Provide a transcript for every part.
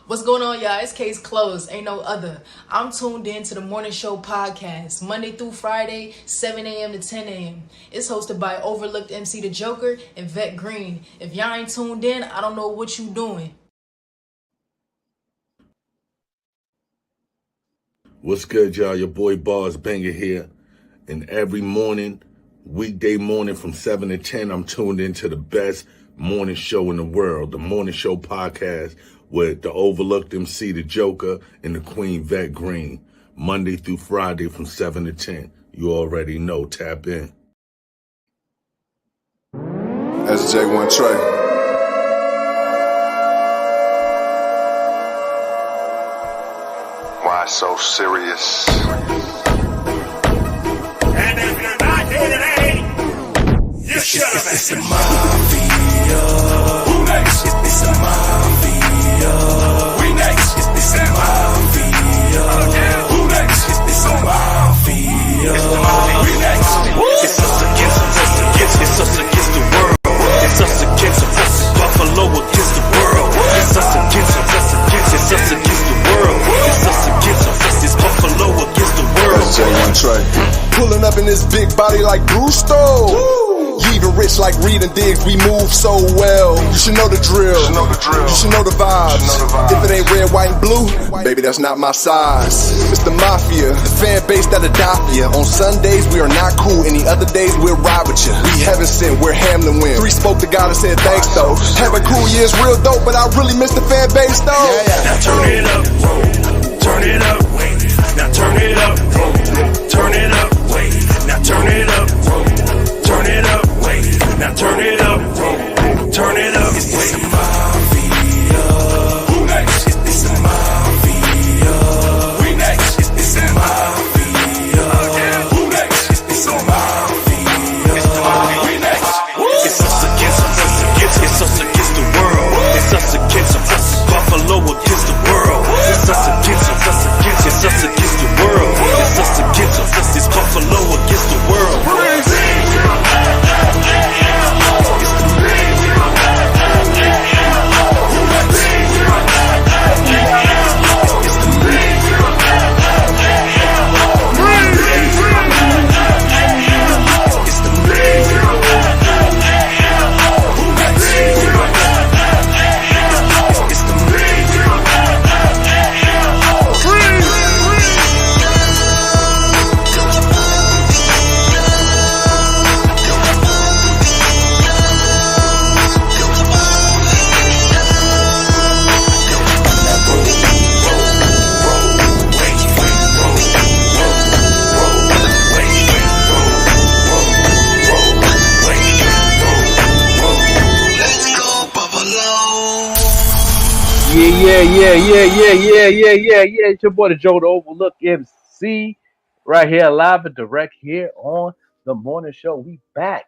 What's going on, y'all? It's Case Closed. Ain't no other. I'm tuned in to the Morning Show podcast, Monday through Friday, 7 a.m. to 10 a.m. It's hosted by Overlooked MC The Joker and Vet Green. If y'all ain't tuned in, I don't know what you doing. What's good, y'all? Your boy Bars Banger here. And every morning, weekday morning from 7 to 10, I'm tuned into the best morning show in the world, the Morning Show podcast with the Overlooked MC, The Joker, and the Queen Vet Green. Monday through Friday from 7 to 10. You already know. Tap in. SJ1 Trey. Why so serious? And if you're not here today, you should have. It's a mafia. Who next? It's a mafia. We next. It's a mafia. Who next? It's a mafia. We next. It's us against the world. It's us against Buffalo against the world. It's us against the world. It's us against it's Buffalo against the world. SJ1 Trey. Pulling up in this big body like Brewster. Even rich like Reed and Diggs, we move so well. You should know the drill. You should know the vibes. If it ain't red, white, and blue, baby, that's not my size. It's the mafia, the fan base that'll die for you. On Sundays, we are not cool. Any other days, we'll ride with you. We heaven sent, we're Hamlin win. 3 spoke to God and said thanks, though. Having cool years real dope, but I really miss the fan base, though. Now turn it up, turn it up, wait. Now turn it up, turn it up, wait. Now turn it up, turn it up, wait. Now turn it up, turn it up, It's wait. a mafia. Who next? It's a mafia. We next. It's a mafia. Who next? It's a mafia. We next. It's us against the world. It's us against Buffalo against the world. It's us against the world. It's us against it's Buffalo against the world. Yeah. It's your boy, the Joe, the Overlook MC, right here, live and direct here on the morning show. We back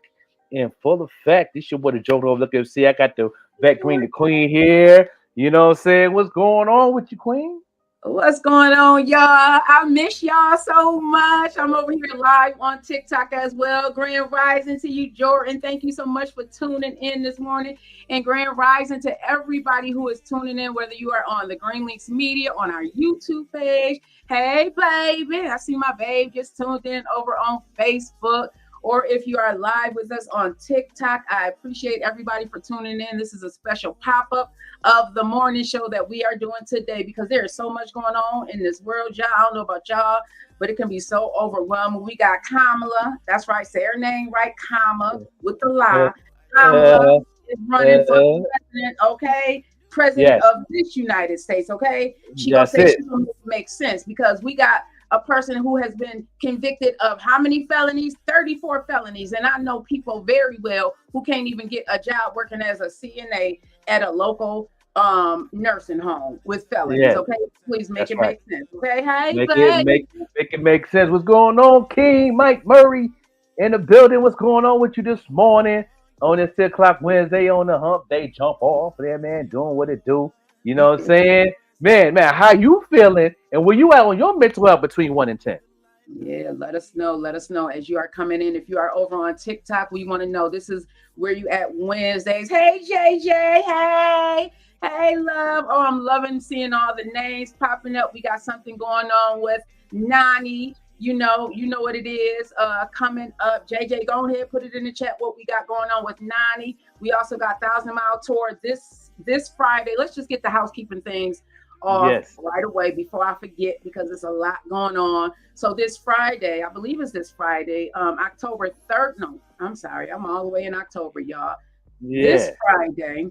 in full effect. This your boy, the Joe, the Overlook MC. I got the Vet Green, the Queen here. You know what I'm saying? What's going on with you, Queen? What's going on, y'all? I miss y'all so much. I'm over here live on TikTok as well. Grand rising to you, Jordan. Thank you so much for tuning in this morning. And grand rising to everybody who is tuning in, whether you are on the Green Links Media, on our YouTube page. Hey, baby. I see my babe just tuned in over on Facebook. Or if you are live with us on TikTok, I appreciate everybody for tuning in. This is a special pop-up of the morning show that we are doing today because there is so much going on in this world, y'all. I don't know about y'all, but it can be so overwhelming. We got Kamala. That's right. Say her name right, Kama, with the lie. Kamala is running for president, okay? President of this United States, okay? She gonna say she gonna make sense because we got a person who has been convicted of how many felonies? 34 felonies. And I know people very well who can't even get a job working as a CNA at a local nursing home with felonies. Okay, please make it make sense. Okay, hey, make it make sense. What's going on, King Mike Murray in the building? What's going on with you this morning on this 6 o'clock Wednesday on the hump day? Jump off there, man, doing what it do. You know what I'm saying? Man, how you feeling? And where you at on your mental health between 1 and 10? Yeah, let us know as you are coming in. If you are over on TikTok, we want to know. This is where you at Wednesdays. Hey, JJ. Hey. Hey, love. Oh, I'm loving seeing all the names popping up. We got something going on with Nani. You know what it is. Coming up. JJ, go ahead, put it in the chat what we got going on with Nani. We also got 1,000 Mile Tour this Friday. Let's just get the housekeeping things off right away before I forget, because there's a lot going on. So this Friday, I believe it's this Friday, October 3rd. No, I'm sorry. I'm all the way in October, y'all. Yeah. This Friday,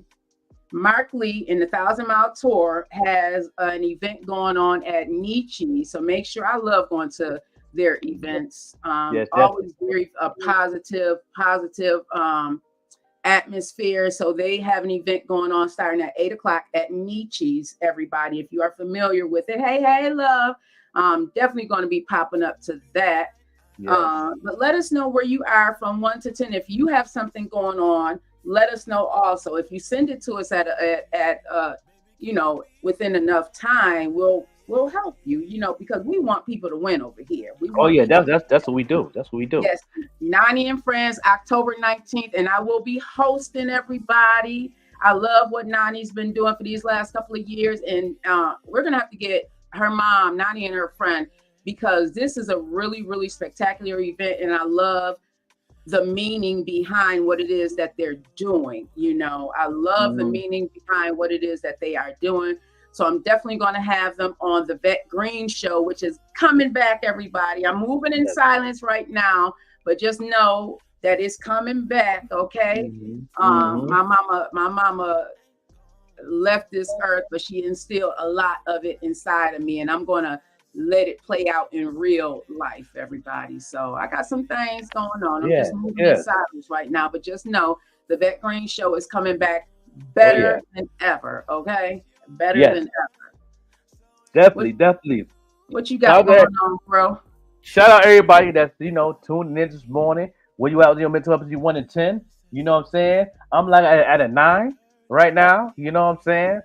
Mark Lee in the 1,000 Mile Tour has an event going on at Nietzsche. So make sure, I love going to their events. Always very positive atmosphere. So they have an event going on starting at 8 o'clock at Nietzsche's. Everybody, if you are familiar with it, hey, love. Definitely going to be popping up to that. Yes. But let us know where you are from 1 to 10. If you have something going on, let us know also. If you send it to us at within enough time, we'll help you, because we want people to win over here. That's what we do. That's what we do. Yes, Nani and Friends, October 19th, and I will be hosting everybody. I love what Nani's been doing for these last couple of years, and we're gonna have to get her mom, Nani, and her friend, because this is a really, really spectacular event, and I love the meaning behind what it is that they're doing. I love the meaning behind what it is that they are doing. So I'm definitely going to have them on the Vet Green Show, which is coming back, everybody. I'm moving in silence right now, but just know that it's coming back, okay? My mama left this earth, but she instilled a lot of it inside of me, and I'm going to let it play out in real life, everybody. So I got some things going on. I'm just moving in silence right now, but just know the Vet Green Show is coming back better than ever, okay? Better than ever. Definitely. What you got going on, bro? Shout out everybody that's tuning in this morning. Where you at with your mental health? You 1 to 10? You know what I'm saying? I'm like at a 9 right now. You know what I'm saying?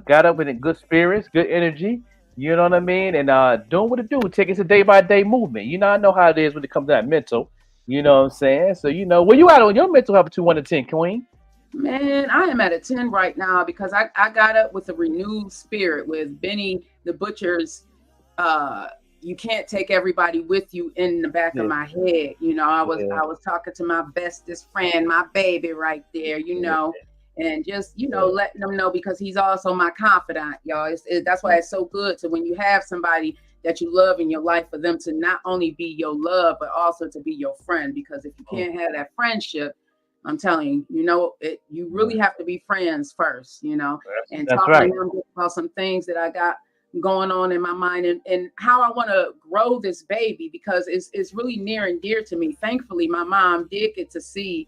Got up with good spirits, good energy. You know what I mean? And doing what it do. Take it a day by day movement. I know how it is when it comes to that mental. You know what I'm saying? So where you at on your mental health? 1 to 10, Queen? Man, I am at a 10 right now because I got up with a renewed spirit with Benny the Butcher's you can't take everybody with you in the back of my head. I was talking to my bestest friend, my baby right there, and just, letting them know, because he's also my confidant, y'all. That's why it's so good to, when you have somebody that you love in your life, for them to not only be your love, but also to be your friend. Because if you can't have that friendship, I'm telling you, you really have to be friends first, and talking to him about some things that I got going on in my mind, and how I want to grow this baby, because it's really near and dear to me. Thankfully, my mom did get to see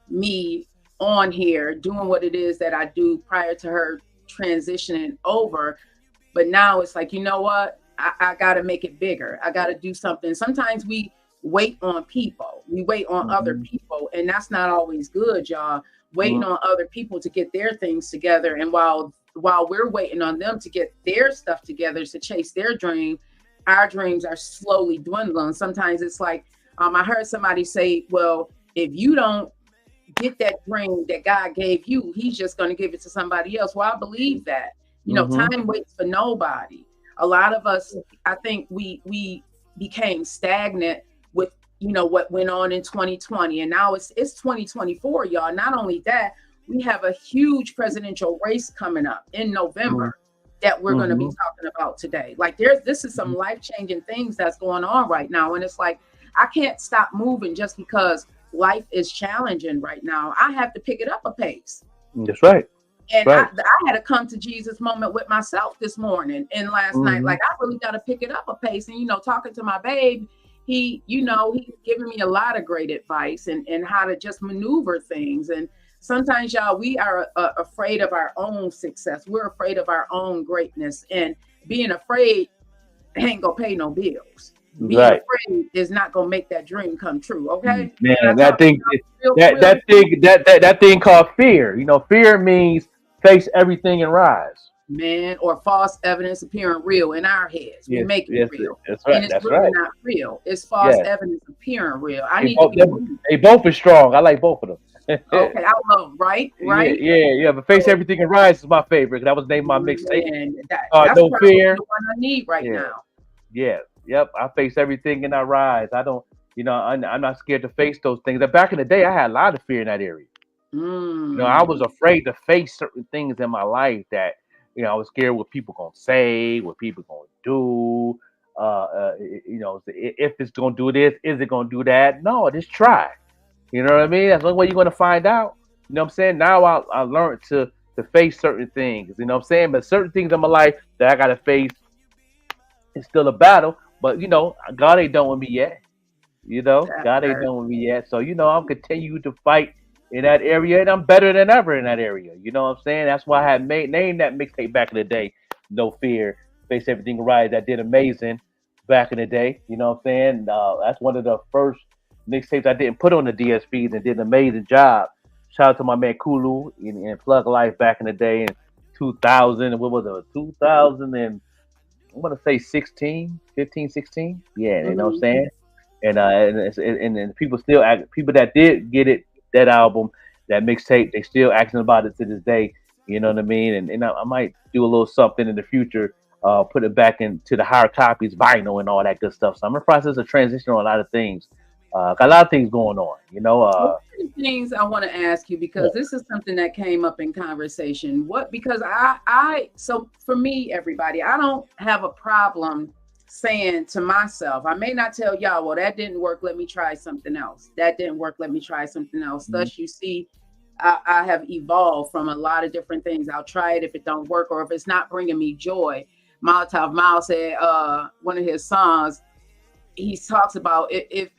me on here doing what it is that I do prior to her transitioning over. But now it's like, you know what? I got to make it bigger. I got to do something. Sometimes we wait on people. We wait on other people, and that's not always good, y'all. Waiting on other people to get their things together. And while we're waiting on them to get their stuff together to chase their dream, our dreams are slowly dwindling. Sometimes it's like, I heard somebody say, well, if you don't get that dream that God gave you, he's just going to give it to somebody else. Well, I believe that. Time waits for nobody. A lot of us, I think we became stagnant with, what went on in 2020. And now it's 2024, y'all. Not only that, we have a huge presidential race coming up in November that we're going to be talking about today. Like this is some life-changing things that's going on right now. And it's like, I can't stop moving just because life is challenging right now. I have to pick it up a pace. That's right. And I had to come to Jesus moment with myself this morning and last night. Like, I really got to pick it up a pace. And, talking to my babe, he's giving me a lot of great advice and how to just maneuver things. And sometimes, y'all, we are afraid of our own success. We're afraid of our own greatness. And being afraid ain't going to pay no bills. Being afraid is not going to make that dream come true. Okay. Man, that thing called fear. Fear means face everything and rise. Man, or false evidence appearing real in our heads. We make it real. That's right. And it's really not real. It's false evidence appearing real. They both are strong. I like both of them. Okay, I love right. Yeah. But Face Everything and Rise is my favorite. That was named my mixtape. Man, that's No probably Fear. the one I need right Yeah. now. Yeah. Yep. I face everything and I rise. I don't. I'm not scared to face those things. Back in the day, I had a lot of fear in that area. I was afraid to face certain things in my life that, I was scared what people gonna say, what people gonna do. If it's gonna do this, is it gonna do that? No, just try. You know what I mean? That's the only way you're gonna find out. You know what I'm saying? Now I learned to face certain things. You know what I'm saying? But certain things in my life that I gotta face, it's still a battle. But God ain't done with me yet. God ain't done with me yet. So I'm continue to fight in that area, and I'm better than ever in that area. You know what I'm saying? That's why I had named that mixtape back in the day. No Fear, Face Everything Right. That did amazing back in the day. You know what I'm saying? That's one of the first mixtapes I didn't put on the DSPs and did an amazing job. Shout out to my man Kulu in Plug Life back in the day in 2000. What was it? 2000 and I'm gonna say 16, 15, 16. Yeah, you know what I'm saying? And people still people that did get it, that album, that mixtape, they still asking about it to this day. You know what I mean? And I might do a little something in the future, put it back into the higher copies, vinyl, and all that good stuff. So I'm in the process of transitioning on a lot of things. Got a lot of things going on. Things I want to ask you, because this is something that came up in conversation. Because so for me, everybody, I don't have a problem saying to myself, I may not tell y'all, well, that didn't work, let me try something else. That didn't work, let me try something else. Thus, you see, I have evolved from a lot of different things. I'll try it if it don't work, or if it's not bringing me joy. Molotov Miles said, one of his songs, he talks about if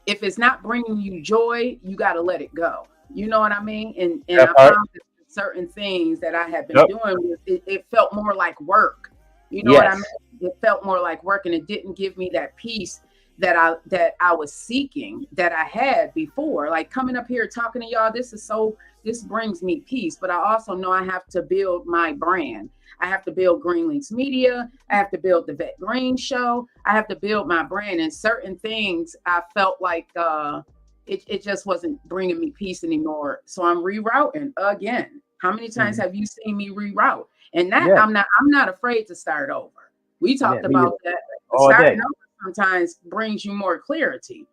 it's not bringing you joy, you got to let it go. You know what I mean? And I found that certain things that I have been doing, it felt more like work. You know what I mean? It felt more like work, and it didn't give me that peace that I was seeking, that I had before. Like coming up here talking to y'all, this brings me peace. But I also know I have to build my brand. I have to build Green LYNX Media. I have to build the Vet Green Show. I have to build my brand. And certain things I felt like it just wasn't bringing me peace anymore. So I'm rerouting again. How many times have you seen me reroute? And that I'm not afraid to start over. We talked about that. Starting over sometimes brings you more clarity,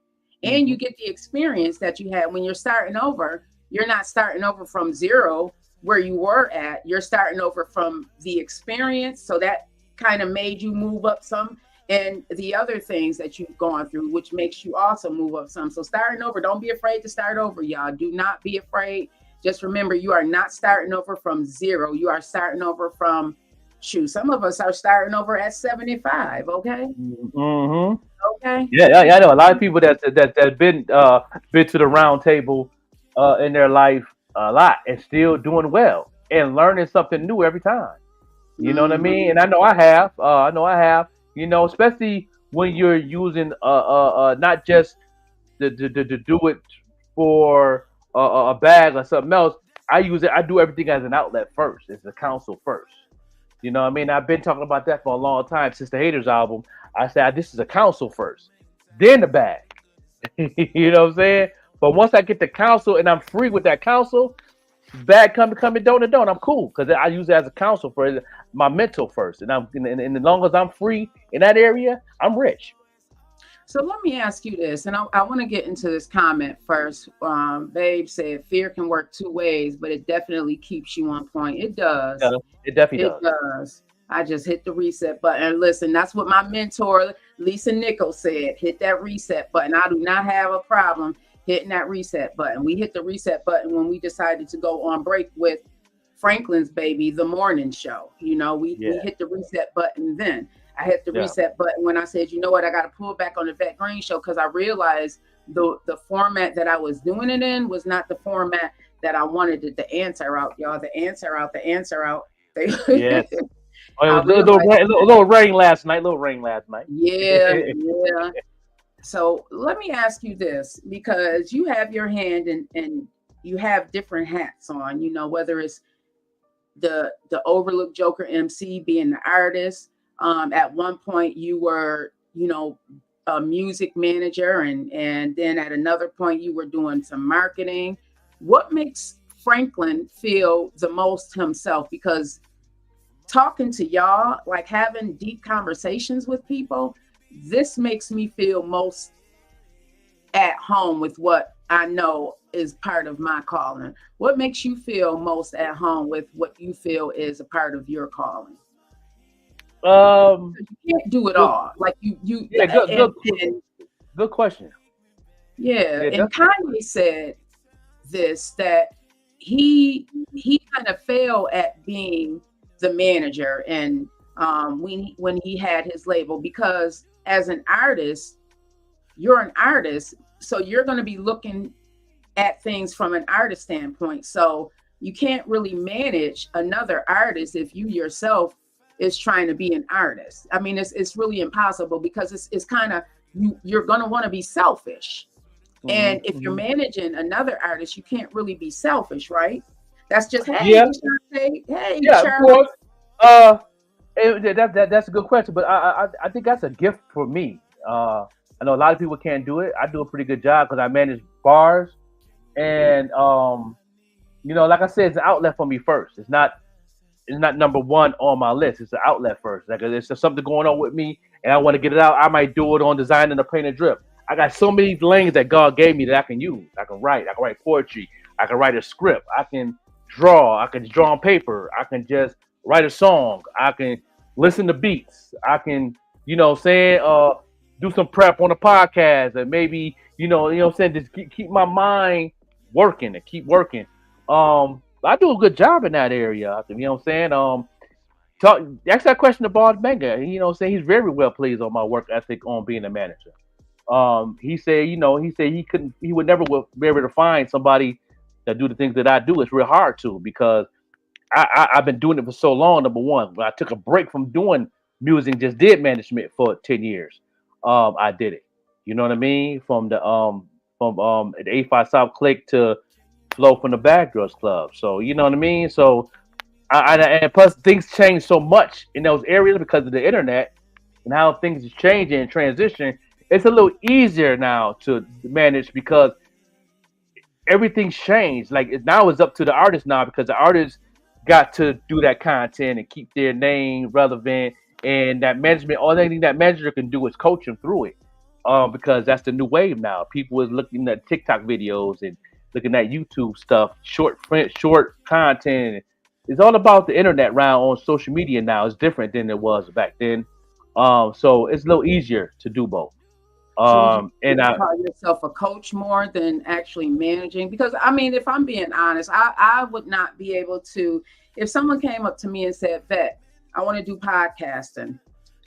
and you get the experience that you had when you're starting over. You're not starting over from zero where you were at. You're starting over from the experience. So that kind of made you move up some, and the other things that you've gone through, which makes you also move up some. So starting over, don't be afraid to start over, y'all. Do not be afraid. Just remember, you are not starting over from zero. You are starting over from, some of us are starting over at 75. Okay. Okay. Yeah. I know a lot of people that's been to the round table in their life a lot and still doing well and learning something new every time. You know what I mean? And I know I have. Especially when you're using not just to do it for a bag or something else. I do everything as an outlet first. It's a counsel first. You know what I mean? I've been talking about that for a long time since the Haters album. I said, this is a counsel first, then the bag. You know what I'm saying? But once I get the counsel and I'm free with that counsel, bag come and don't, I'm cool, because I use it as a counsel for my mental first. And as long as I'm free in that area, I'm rich. So let me ask you this, and I want to get into this comment first. Babe said fear can work two ways, but it definitely keeps you on point. It does. Yeah, it definitely does. I just hit the reset button. Listen, that's what my mentor, Lisa Nichols, said. Hit that reset button. I do not have a problem hitting that reset button. We hit the reset button when we decided to go on break with Franklin's baby, The Morning Show. We hit the reset button then. I hit the reset button when I said, you know what, I got to pull back on the Vet Green Show, because I realized the format that I was doing it in was not the format that I wanted it to answer out, y'all. The answer out. Yes. A little rain last night. Yeah. So let me ask you this, because you have your hand and you have different hats on, whether it's the Overlook Joker MC, being the artist. At one point you were, a music manager, and then at another point you were doing some marketing. what makes Franklin feel the most himself? Because talking to y'all, like having deep conversations with people, this makes me feel most at home with what I know is part of my calling. What makes you feel most at home with what you feel is a part of your calling? You can't do it Good, all. Like you yeah, and good question. yeah, Yeah, and Kanye said this, that he kind of failed at being the manager, and when he had his label, because as an artist, you're an artist, so you're going to be looking at things from an artist standpoint. So you can't really manage another artist if you yourself is trying to be an artist. I mean, it's really impossible, because it's kind of, you're going to want to be selfish. And if you're managing another artist, you can't really be selfish, right? That's just, hey, Yeah, Shante, hey, yeah, of Charlie. course. That's a good question, but I think that's a gift for me. I know a lot of people can't do it. I do a pretty good job because I manage bars, and like I said, it's an outlet for me first. It's not number one on my list. It's an outlet first. Like, there's just something going on with me, and I want to get it out. I might do it on design and the paint and drip. I got so many lanes that God gave me that I can use. I can write poetry. I can write a script. I can draw. I can draw on paper. I can just write a song. I can listen to beats. I can, do some prep on a podcast, and maybe, just keep my mind working and keep working. I do a good job in that area. You know what I'm saying? Ask that question to Bob Benga. He's very well pleased on my work ethic on being a manager. He would never be able to find somebody that do the things that I do. It's real hard to, because I've been doing it for so long. Number one, when I took a break from doing music, just did management for 10 years. I did it. You know what I mean? From the the 85 South Click to Flow from the Bad Girls Club. So you know what I mean? So and plus things change so much in those areas because of the internet and how things is changing and transition. It's a little easier now to manage because everything's changed. Like now it's up to the artist now, because the artists got to do that content and keep their name relevant, and that management, all anything that manager can do is coach them through it. Because that's the new wave now. People is looking at TikTok videos and looking at YouTube stuff, short content. It's all about the internet round on social media now. It's different than it was back then. So it's a little easier to do both. So would you And I, call yourself a coach more than actually managing? Because I mean, if I'm being honest, I would not be able to, if someone came up to me and said, Vet, I want to do podcasting,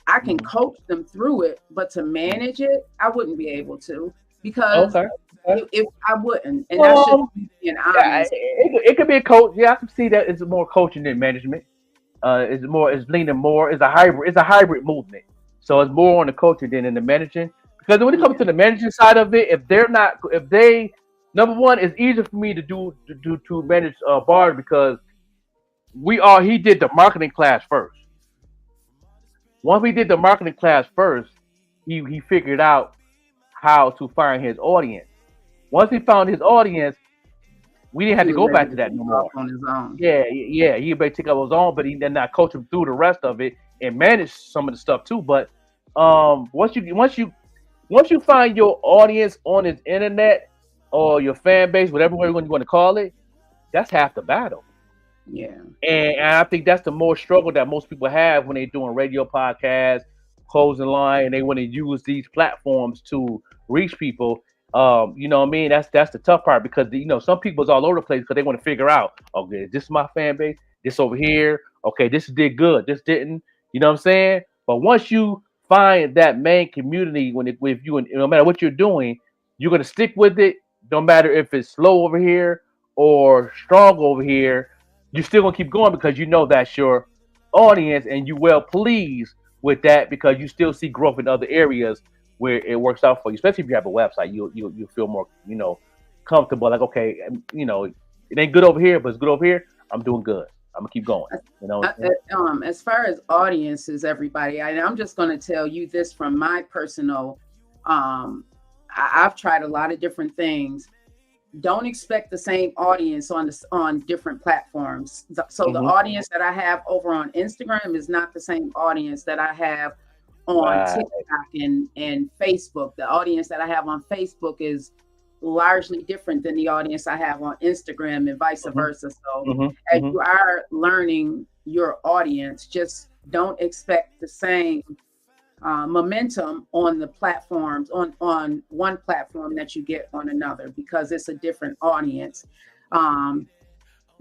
I can coach them through it, but to manage it, I wouldn't be able to, because okay. if I wouldn't, and that's just me being Yeah, honest. it could be a coach. Yeah, I can see that it's more coaching than management. It's leaning more. It's a hybrid. It's a hybrid movement. So it's more on the coaching than in the managing. Because when it comes to the managing side of it, if they, number one, it's easier for me to manage bars, because he did the marketing class first. Once we did the marketing class first, he figured out how to find his audience. Once he found his audience, we didn't have He to was go back able to to that do no it more. off on his own. Yeah. He may take up his own, but he then I coach him through the rest of it and manage some of the stuff too. But once you find your audience on his internet or your fan base, whatever way you want to call it, that's half the battle. Yeah. And I think that's the more struggle that most people have when they're doing radio podcasts, closing line, and they want to use these platforms to reach people. You know what I mean? That's the tough part, because some people's all over the place because they want to figure out, okay, this is my fan base, this over here, okay, this did good, this didn't. You know what I'm saying? But once you find that main community, if you, no matter what you're doing, you're gonna stick with it. No matter if it's slow over here or strong over here, you're still gonna keep going because you know that's your audience, and you well pleased with that because you still see growth in other areas where it works out for you. Especially if you have a website, you feel more comfortable. Like, okay, it ain't good over here, but it's good over here. I'm doing good. I'm gonna keep going. As far as audiences, everybody, I'm just going to tell you this from my personal. I've tried a lot of different things. don't expect the same audience on different platforms. So the Mm-hmm. audience that I have over on Instagram is not the same audience that I have on Right. TikTok and Facebook. The audience that I have on Facebook is largely different than the audience I have on Instagram and vice Mm-hmm. versa. So Mm-hmm. as Mm-hmm. you are learning your audience, just don't expect the same momentum on the platforms on one platform that you get on another, because it's a different audience.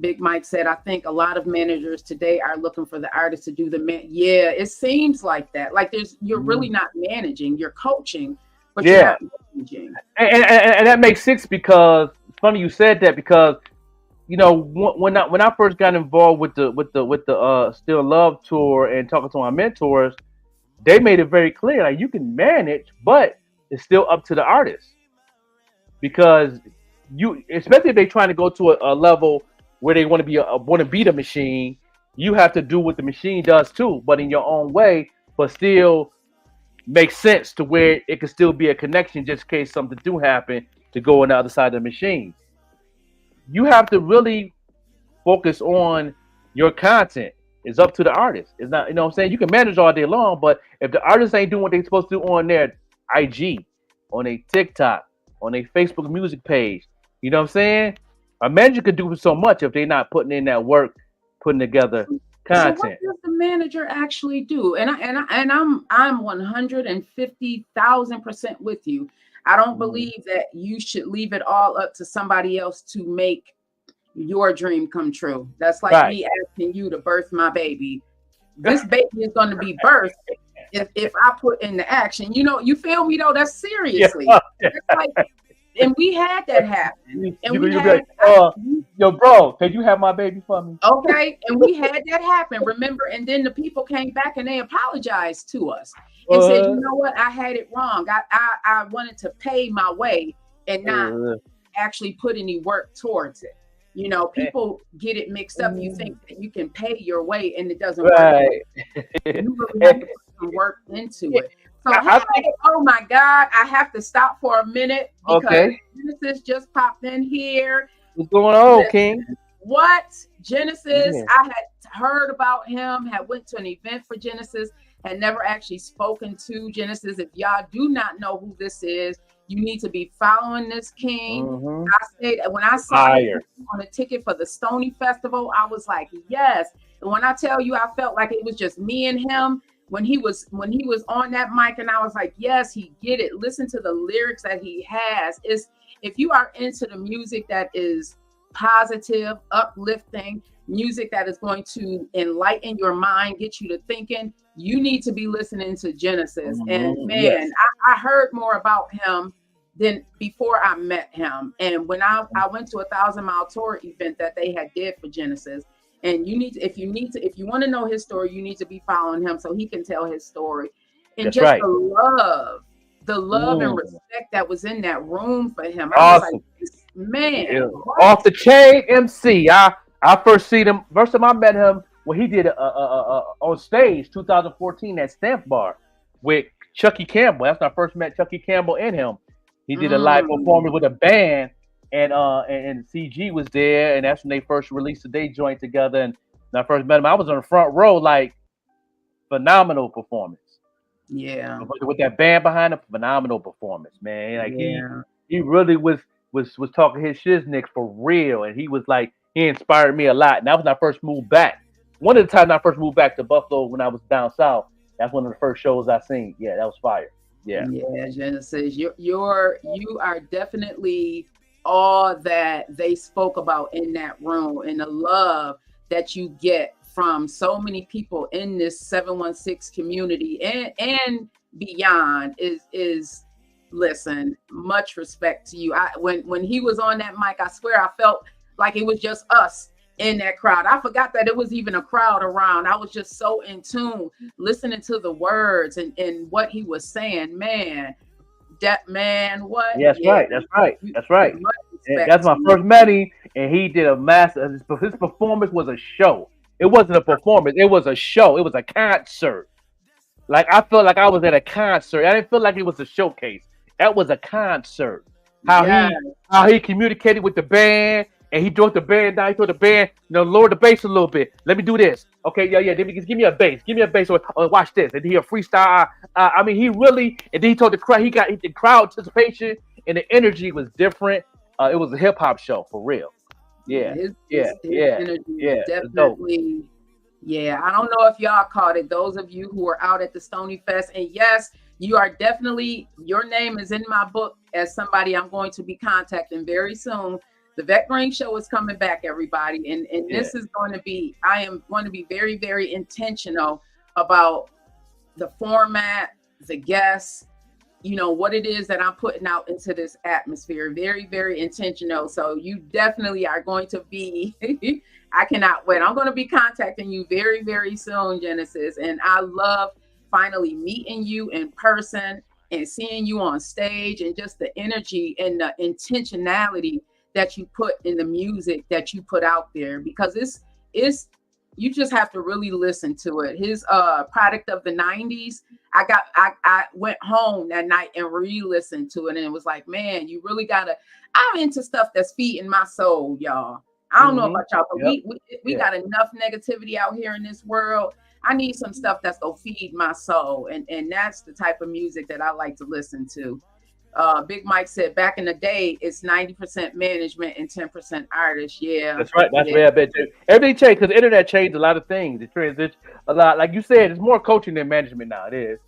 Big Mike said, I think a lot of managers today are looking for the artist to do yeah, it seems like that. Like you're really not managing, you're coaching, but you're Yeah. not managing. And that makes sense, because it's funny you said that, because when I first got involved with the Still Love tour and talking to my mentors, they made it very clear, like, you can manage, but it's still up to the artist, because especially if they're trying to go to a level where they want to be the machine, you have to do what the machine does too, but in your own way, but still make sense to where it could still be a connection just in case something do happen to go on the other side of the machine. You have to really focus on your content. It's up to the artist. It's not, what I'm saying? You can manage all day long, but if the artists ain't doing what they're supposed to do on their IG, on a TikTok, on a Facebook music page, you know what I'm saying? A manager could do so much if they're not putting in that work, putting together So what content. does the manager actually do? And I'm 150,000% with you. I don't believe that you should leave it all up to somebody else to make your dream come true. That's like Right. me asking you to birth my baby. This baby is going to be birthed if I put in the action. You feel me though? That's seriously. Yeah. That's like, and we had that happen. And You we be had, like, yo, bro, can you have my baby for me? okay, and we had that happen, remember? And then the people came back and they apologized to us and said, you know what, I had it wrong. I wanted to pay my way and not actually put any work towards it. People get it mixed up. You think that you can pay your way, and it doesn't work. Right. You really have to put some work into it. So, oh my God, I have to stop for a minute because Genesis just popped in here. What's going on, King? What? Genesis? Yeah. I had heard about him, had went to an event for Genesis, had never actually spoken to Genesis. If y'all do not know who this is, you need to be following this king. I said, when I saw him on a ticket for the Stony Festival, I was like, yes. And when I tell you, I felt like it was just me and him. When he was on that mic, and I was like, yes, he get it. Listen to the lyrics that he has. If you are into the music that is positive, uplifting, music that is going to enlighten your mind, get you to thinking, you need to be listening to Genesis. And man, I heard more about him than before I met him. And when I went to a 1,000 Mile Tour event that they had did for Genesis, and if you want to know his story, you need to be following him so he can tell his story. And That's just right. the love and respect that was in that room for him. Awesome. Was like, man, off the chain MC. I first time I met him when he did on stage 2014 at Stamp Bar with Chucky Campbell. That's when I first met Chucky Campbell and him. He did a live performance with a band, and CG was there, and that's when they first released the Day joint together. And when I first met him, I was on the front row, like, phenomenal performance. Yeah, with that band behind him, phenomenal performance, man. Like he really was talking his shiznick for real, and he was like, he inspired me a lot. And that was when I first moved back. One of the times I first moved back to Buffalo when I was down south. That's one of the first shows I seen. Yeah, that was fire. Yeah, Genesis, you are definitely all that they spoke about in that room, and the love that you get from so many people in this 716 community and beyond is listen, much respect to you. When he was on that mic, I swear I felt like it was just us in that crowd. I forgot that it was even a crowd around. I was just so in tune, listening to the words and what he was saying. Man, what? Yeah, that's right. That's my first meeting, and he did a massive. His performance was a show. It wasn't a performance. It was a show. It was a concert. Like, I felt like I was at a concert. I didn't feel like it was a showcase. That was a concert. Yeah. how he communicated with the band, and he brought the band down. He told the band, lower the bass a little bit. Let me do this. Okay, yeah. Give me a bass. Give me a bass. Or watch this. And he a freestyle. I mean, he really. And then he told the crowd. He got the crowd participation, and the energy was different. It was a hip hop show for real. Yeah, His yeah. energy is definitely. Yeah, I don't know if y'all caught it. Those of you who are out at the Stony Fest, and yes, you are definitely, your name is in my book as somebody I'm going to be contacting very soon. The Vet Green Show is coming back, everybody, and this is going to be, I am going to be very, very intentional about the format, the guests, what it is that I'm putting out into this atmosphere. Very, very intentional. So you definitely are going to be, I cannot wait. I'm going to be contacting you very, very soon, Genesis. And I love finally meeting you in person and seeing you on stage, and just the energy and the intentionality that you put in the music that you put out there, because it's you just have to really listen to it. His product of the 90s, I went home that night and re-listened to it, and it was like, man, you really gotta, I'm into stuff that's feeding my soul, y'all. I don't know about y'all, but we got enough negativity out here in this world. I need some stuff that's gonna feed my soul, and that's the type of music that I like to listen to. Big Mike said back in the day, it's 90% management and 10% artists. Yeah, that's right. That's where I bet you everything changed, because the internet changed a lot of things. It transitioned a lot. Like you said, it's more coaching than management now. It is.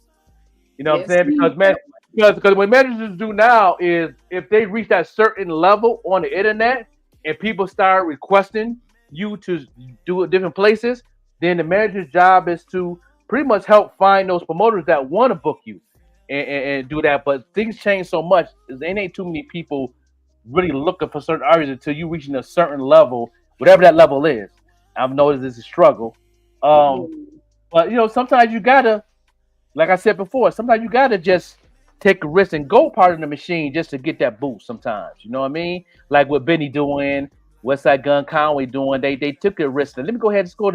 You know what I'm saying? Because what managers do now is, if they reach that certain level on the internet and people start requesting you to do it different places, then the manager's job is to pretty much help find those promoters that want to book you and do that. But things change so much. There ain't too many people really looking for certain artists until you reaching a certain level, whatever that level is. I've noticed it's a struggle. But sometimes you gotta, like I said before, sometimes you gotta just take a risk and go part of the machine just to get that boost sometimes. You know what I mean? Like what Benny doing, Westside Gun Conway doing, they took a risk. Let me go ahead and go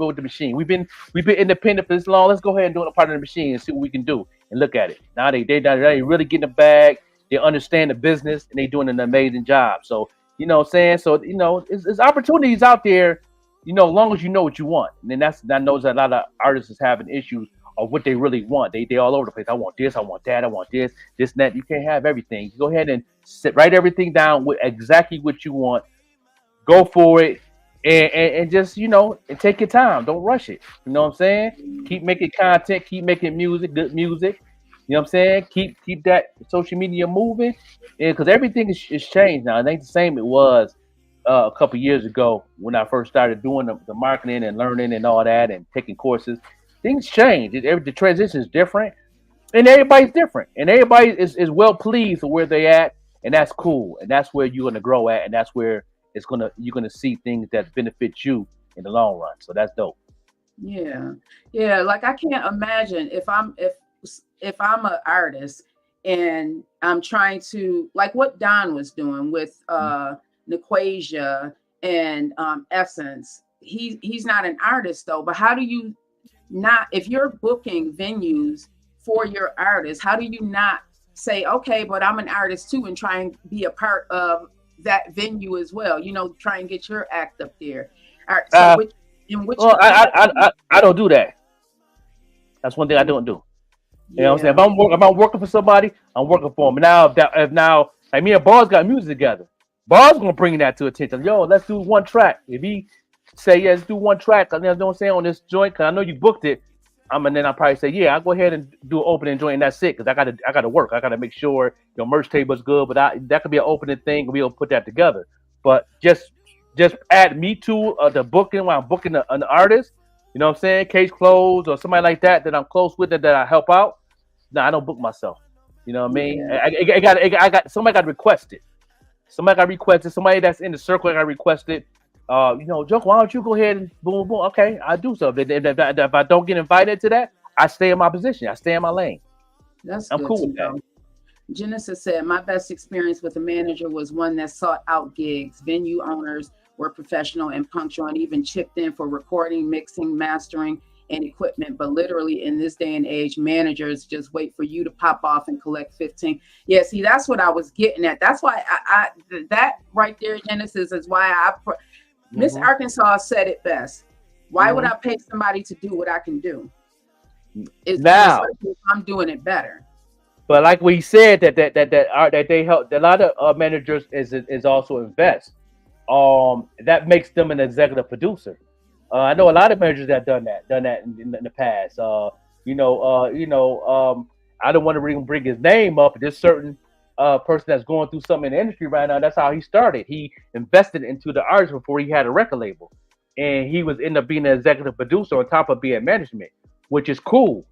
with the machine. We've been independent for this long. Let's go ahead and do a part of the machine and see what we can do and look at it. Now they really getting the bag. They understand the business, and they doing an amazing job. So you know what I'm saying? So it's opportunities out there, as long as you know what you want. And then I know that a lot of artists is having issues of what they really want. They all over the place. I want this, I want that, I want this and that. You can't have everything. You go ahead and write everything down with exactly what you want. Go for it, and just and take your time. Don't rush it. You know what I'm saying? Keep making content. Keep making music, good music. You know what I'm saying? Keep that social media moving, because everything is changed now. It ain't the same it was a couple years ago when I first started doing the marketing and learning and all that and taking courses. Things change. The transition is different, and everybody's different, and everybody is well pleased with where they at, and that's cool, and that's where you're gonna grow at, and that's where you're gonna see things that benefit you in the long run. So that's dope. Yeah. Like I can't imagine if I'm an artist and I'm trying to, like what Don was doing with Nequasia and Essence. He's not an artist though, but how do you not, if you're booking venues for your artists, how do you not say, okay, but I'm an artist too, and try and be a part of that venue as well, try and get your act up there. All right, so I don't do that. That's one thing I don't do. You know what I'm saying? If I'm working for somebody, I'm working for them. Now, if like me and Bars got music together, Bars gonna bring that to attention. Yo, let's do one track. If he say, yeah, let's do one track, you know what I'm saying, on this joint, because I know you booked it, and then I'll probably say, yeah, I'll go ahead and do an opening joint, and that's it, because I gotta work. I gotta make sure your merch table is good, but that could be an opening thing, and we'll put that together. But just add me to the booking while I'm booking an artist, you know what I'm saying, case closed or somebody like that I'm close with, that I help out. No, I don't book myself. You know what I mean? Yeah. I got somebody got requested. Somebody that's in the circle got requested. Joke, why don't you go ahead and boom, boom? Okay, I do so. If I don't get invited to that, I stay in my position. I stay in my lane. I'm cool with that. Genesis said, my best experience with a manager was one that sought out gigs. Venue owners were professional and punctual, and even chipped in for recording, mixing, mastering, and equipment. But literally in this day and age, managers just wait for you to pop off and collect 15. Yeah, see, that's what I was getting at. That's why I that right there, Genesis, is why Miss Arkansas said it best. Why would I pay somebody to do what I can do? It's now I'm doing it better. But like we said, that they help. A lot of managers is also invest. That makes them an executive producer. I know a lot of managers that done that in the past. I don't want to bring his name up. This certain person that's going through something in the industry right now. That's how he started. He invested into the artist before he had a record label, and he was end up being an executive producer on top of being management, which is cool.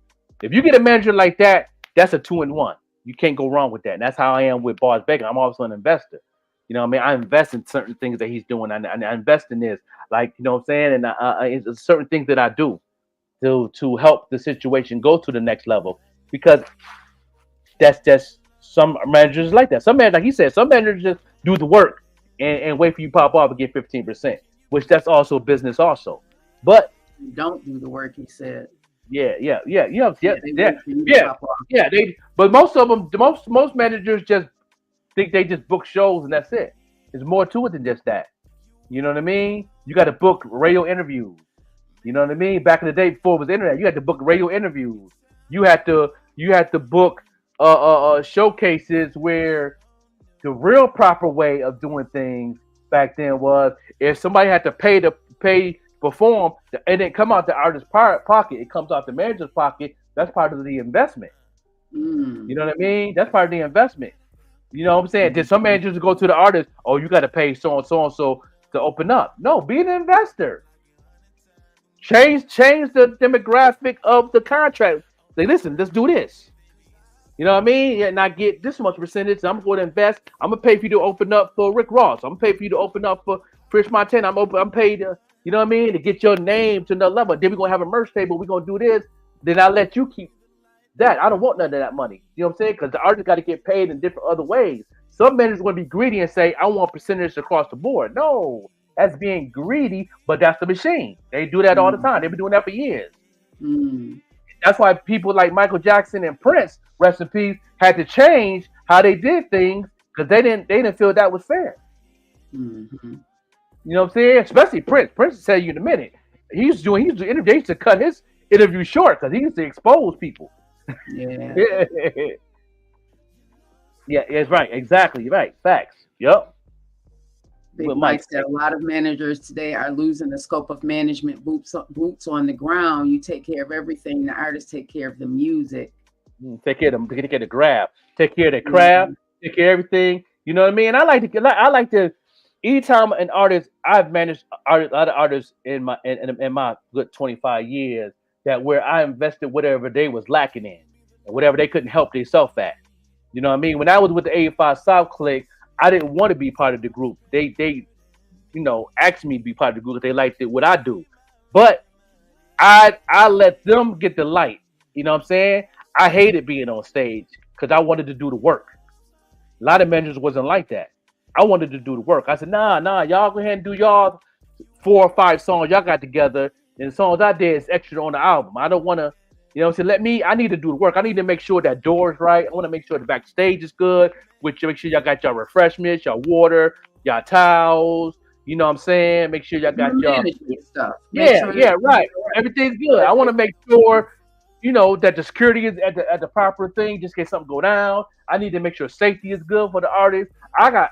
If you get a manager like that, that's a 2-in-1. You can't go wrong with that. And that's how I am with Boss Baker. I'm also an investor. You know what I mean? I invest in certain things that he's doing. I invest in this. Like, you know what I'm saying? And it's certain things that I do to help the situation go to the next level. Because that's just some managers like that. Some managers, like he said, some managers just do the work and wait for you to pop off and get 15%, which that's also business also. But don't do the work, he said. Yeah. But most of them, most managers just think they just book shows and that's it. There's more to it than just that. You know what I mean? You got to book radio interviews. You know what I mean? Back in the day before it was internet, you had to book radio interviews. You had to book showcases where the real proper way of doing things back then was if somebody had to pay perform, it didn't come out the artist's pocket. It comes out the manager's pocket. That's part of the investment. You know what I mean? That's part of the investment. You know what I'm saying? Did some managers go to the artist? Oh, you got to pay so and so to open up. No, be an investor. Change the demographic of the contract. Say, listen, let's do this. You know what I mean? And I get this much percentage. I'm going to invest. I'm gonna pay for you to open up for Rick Ross. I'm gonna pay for you to open up for Chris Montana. I'm paid. You know what I mean? To get your name to another level. Then we're going to have a merch table. We're going to do this. Then I'll let you keep that. I don't want none of that money. You know what I'm saying? Because the artist got to get paid in different other ways. Some managers want to be greedy and say, I want percentage across the board. No, that's being greedy, but that's the machine. They do that all the time. They've been doing that for years. That's why people like Michael Jackson and Prince, rest in peace, had to change how they did things because they didn't feel that was fair. You know what I'm saying? Especially Prince. Prince will tell you in a minute. He used to interview. They used to cut his interview short because he used to expose people. Yeah, it's right. Exactly right. Facts. Yep. Big Mike said a lot of managers today are losing the scope of management. Boots on the ground. You take care of everything. The artists take care of the music. Take care of them. Take care of the graph. Take care of the craft. Take care of everything. You know what I mean? I like to. Anytime an artist, I've managed a lot of artists in my good 25 years that where I invested whatever they was lacking in, and whatever they couldn't help themselves at. You know what I mean? When I was with the 85 South Click, I didn't want to be part of the group. They asked me to be part of the group because they liked what I do. But I let them get the light. You know what I'm saying? I hated being on stage because I wanted to do the work. A lot of managers wasn't like that. I wanted to do the work. I said, nah, y'all go ahead and do y'all 4 or 5 songs y'all got together. And the songs I did is extra on the album. I don't want to, I need to do the work. I need to make sure that door's right. I want to make sure the backstage is good. Make sure y'all got y'all refreshments, y'all water, y'all towels. You know what I'm saying? Make sure y'all got y'all stuff. Right. Everything's good. I want to make sure, that the security is at the proper thing, just in case something go down. I need to make sure safety is good for the artist. I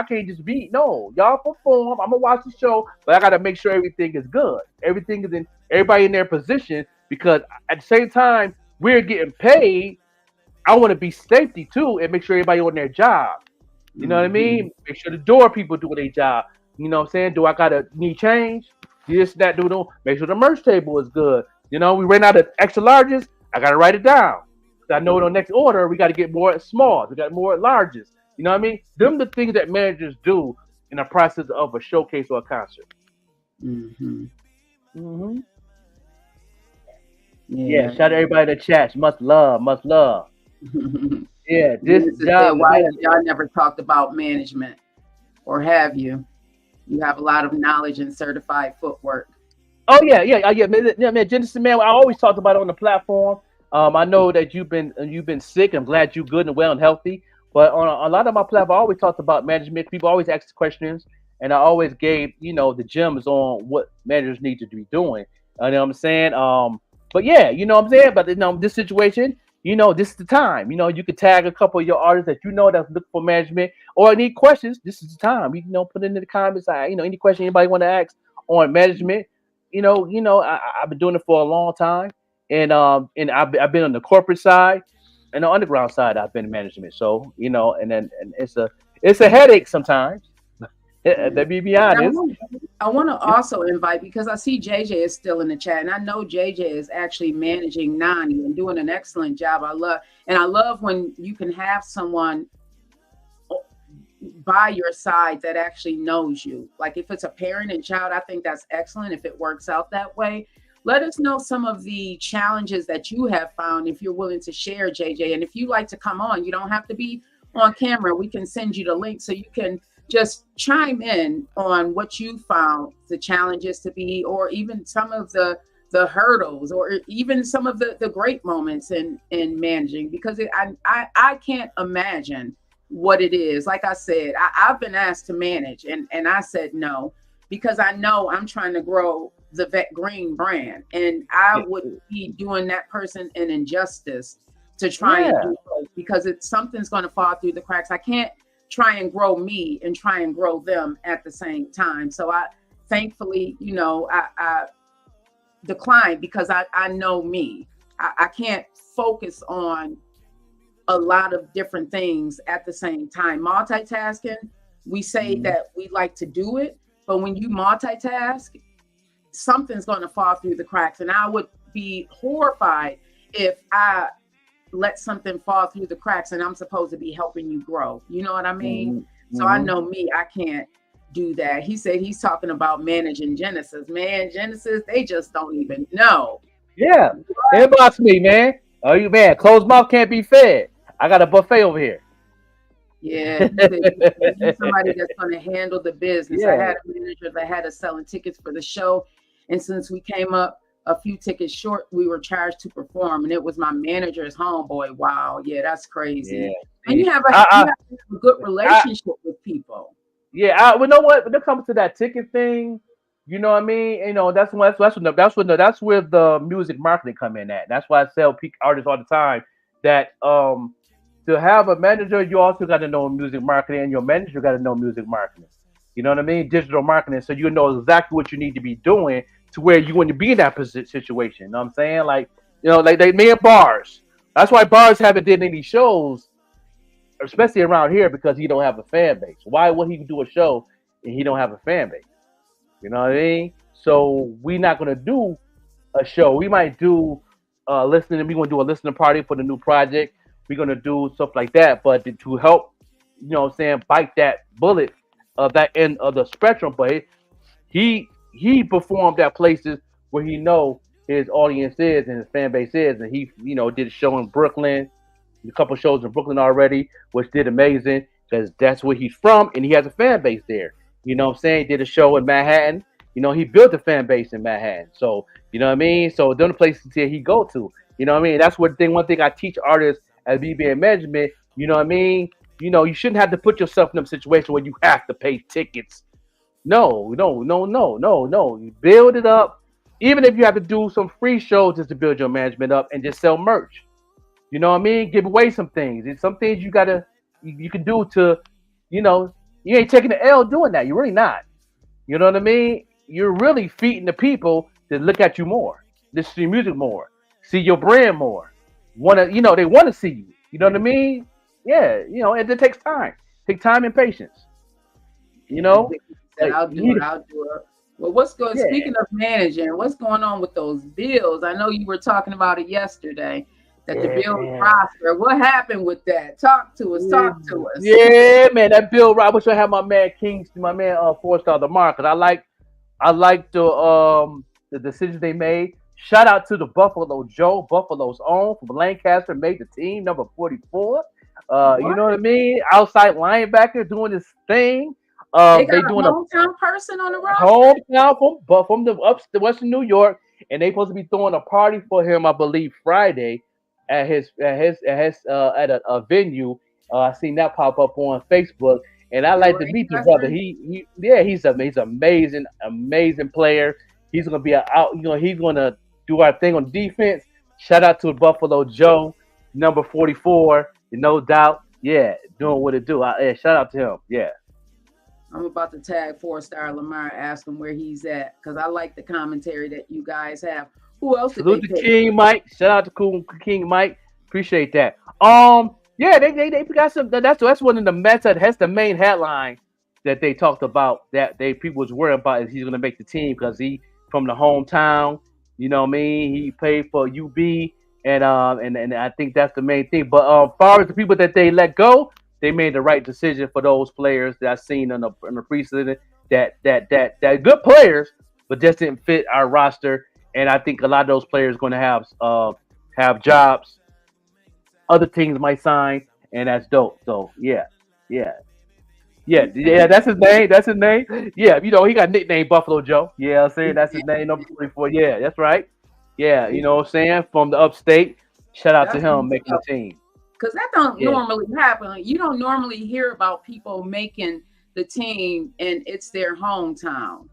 can't just be, no, y'all perform. I'm gonna watch the show, but I gotta make sure everything is good. Everything is everybody in their position, because at the same time we're getting paid. I want to be safety too and make sure everybody on their job. You know what I mean? Make sure the door people do their job. You know what I'm saying? Do I gotta need change? This, that, do. Make sure the merch table is good. We ran out of extra larges. I gotta write it down. I know in the next order we got to get more smalls. We got more larges. You know what I mean? Them the things that managers do in the process of a showcase or a concert. Yeah, shout out to everybody in the chat. Much love. Yeah, this job. Why y'all never talked about management, or have you? You have a lot of knowledge in certified footwork. Oh man, Genesis, man. I always talked about it on the platform. I know that you've been sick. I'm glad you're good and well and healthy. But on a lot of my platform, I always talked about management. People always ask questions, and I always gave the gems on what managers need to be doing. You know what I'm saying? But yeah, you know what I'm saying. But this situation, this is the time. You could tag a couple of your artists that that's looking for management or need questions. This is the time. Put it in the comments. Any question anybody want to ask on management. I've been doing it for a long time, and I've been on the corporate side and the underground side. I've been in management, so and it's a headache sometimes. Let me be honest. I want to also invite, because I see JJ is still in the chat, and I know JJ is actually managing Nani and doing an excellent job. I love when you can have someone by your side that actually knows you. Like if it's a parent and child, I think that's excellent if it works out that way. Let us know some of the challenges that you have found if you're willing to share, JJ. And if you like to come on, you don't have to be on camera. We can send you the link so you can just chime in on what you found the challenges to be, or even some of the hurdles, or even some of the great moments in managing, because I can't imagine what it is. Like I said, I've been asked to manage, and I said no, because I know I'm trying to grow the Vet Green brand, and I would be doing that person an injustice to try and do both, because something's going to fall through the cracks. I can't try and grow me and try and grow them at the same time. So I thankfully, I declined, because I know me. I can't focus on a lot of different things at the same time. Multitasking, we say that we like to do it, but when you multitask, something's going to fall through the cracks. And I would be horrified if I let something fall through the cracks and I'm supposed to be helping you grow. You know what I mean? So I know me, I can't do that. He said he's talking about managing Genesis. Man, Genesis, they just don't even know. Yeah. Inbox me, man. Oh, you man, closed mouth can't be fed. I got a buffet over here. Yeah, he's somebody that's going to handle the business. I had a manager that had us selling tickets for the show, and since we came up a few tickets short, we were charged to perform, and it was my manager's homeboy. Wow, yeah, that's crazy. Yeah. And you have a good relationship with people. Yeah, well, know what? When it comes to that ticket thing, you know what I mean. That's where the music marketing come in at. That's why I tell peak artists all the time that to have a manager, you also got to know music marketing, and your manager got to know music marketing. You know what I mean? Digital marketing, so you know exactly what you need to be doing to where you want to be in that situation. You know what I'm saying? Like they made bars. That's why bars haven't did any shows, especially around here, because he don't have a fan base. Why would he do a show and he don't have a fan base? You know what I mean? So we're not gonna do a show. We might do listening. We're gonna do a listening party for the new project. We're gonna do stuff like that, but to help, bite that bullet of that end of the spectrum. But he performed at places where he know his audience is and his fan base is, and he did a show in Brooklyn, a couple shows in Brooklyn already, which did amazing because that's where he's from and he has a fan base there. You know what I'm saying? He did a show in Manhattan. He built a fan base in Manhattan. So you know what I mean? So those are the places that he go to. You know what I mean? That's one thing I teach artists as BBA management. You know what I mean? You shouldn't have to put yourself in a situation where you have to pay tickets. No. You build it up. Even if you have to do some free shows just to build your management up and just sell merch. You know what I mean? Give away some things. It's some things you can do to, you ain't taking the L doing that. You're really not. You know what I mean? You're really feeding the people to look at you more, listen to your music more, see your brand more. They want to see you. You know what I mean? Yeah, and it takes time. Take time and patience. I'll do it. Well, what's going? Yeah. Speaking of managing, what's going on with those bills? I know you were talking about it yesterday. That the bill prosper. What happened with that? Talk to us. Yeah, man, that bill. I wish I had my man Kingston, my man 4-star the mark. I like the decisions they made. Shout out to the Buffalo Joe, Buffalo's own from Lancaster, made the team number 44. You know what I mean? Outside linebacker doing his thing. They got They a doing a hometown person on the roster. hometown from the up to Western New York, and they supposed to be throwing a party for him, I believe, Friday at a venue. I seen that pop up on Facebook, and I like to You're meet the brother. interested? He's amazing player. He's gonna be he's gonna do our thing on defense. Shout out to Buffalo Joe, number 44, no doubt. Yeah, doing what it do. Shout out to him. Yeah. I'm about to tag 4-star Lamar, ask him where he's at, because I like the commentary that you guys have. Who else did they Salute to pick? King Mike. Shout out to King Mike. Appreciate that. Yeah, they got some. That's one of the Mets. That's the main headline that they talked about. That people was worried about is he's gonna make the team because he from the hometown. You know what I mean? He played for UB, and I think that's the main thing. But as far as the people that they let go, they made the right decision for those players that I've seen in the preseason. That good players, but just didn't fit our roster. And I think a lot of those players going to have jobs. Other teams might sign, and that's dope. So yeah. That's his name. That's his name. Yeah, he got nicknamed Buffalo Joe. Yeah, I'm saying that's his name, number 44. Yeah, that's right. Yeah, you know what I'm saying, from the upstate. Shout out to him making the team. Because that don't normally happen. You don't normally hear about people making the team and it's their hometown.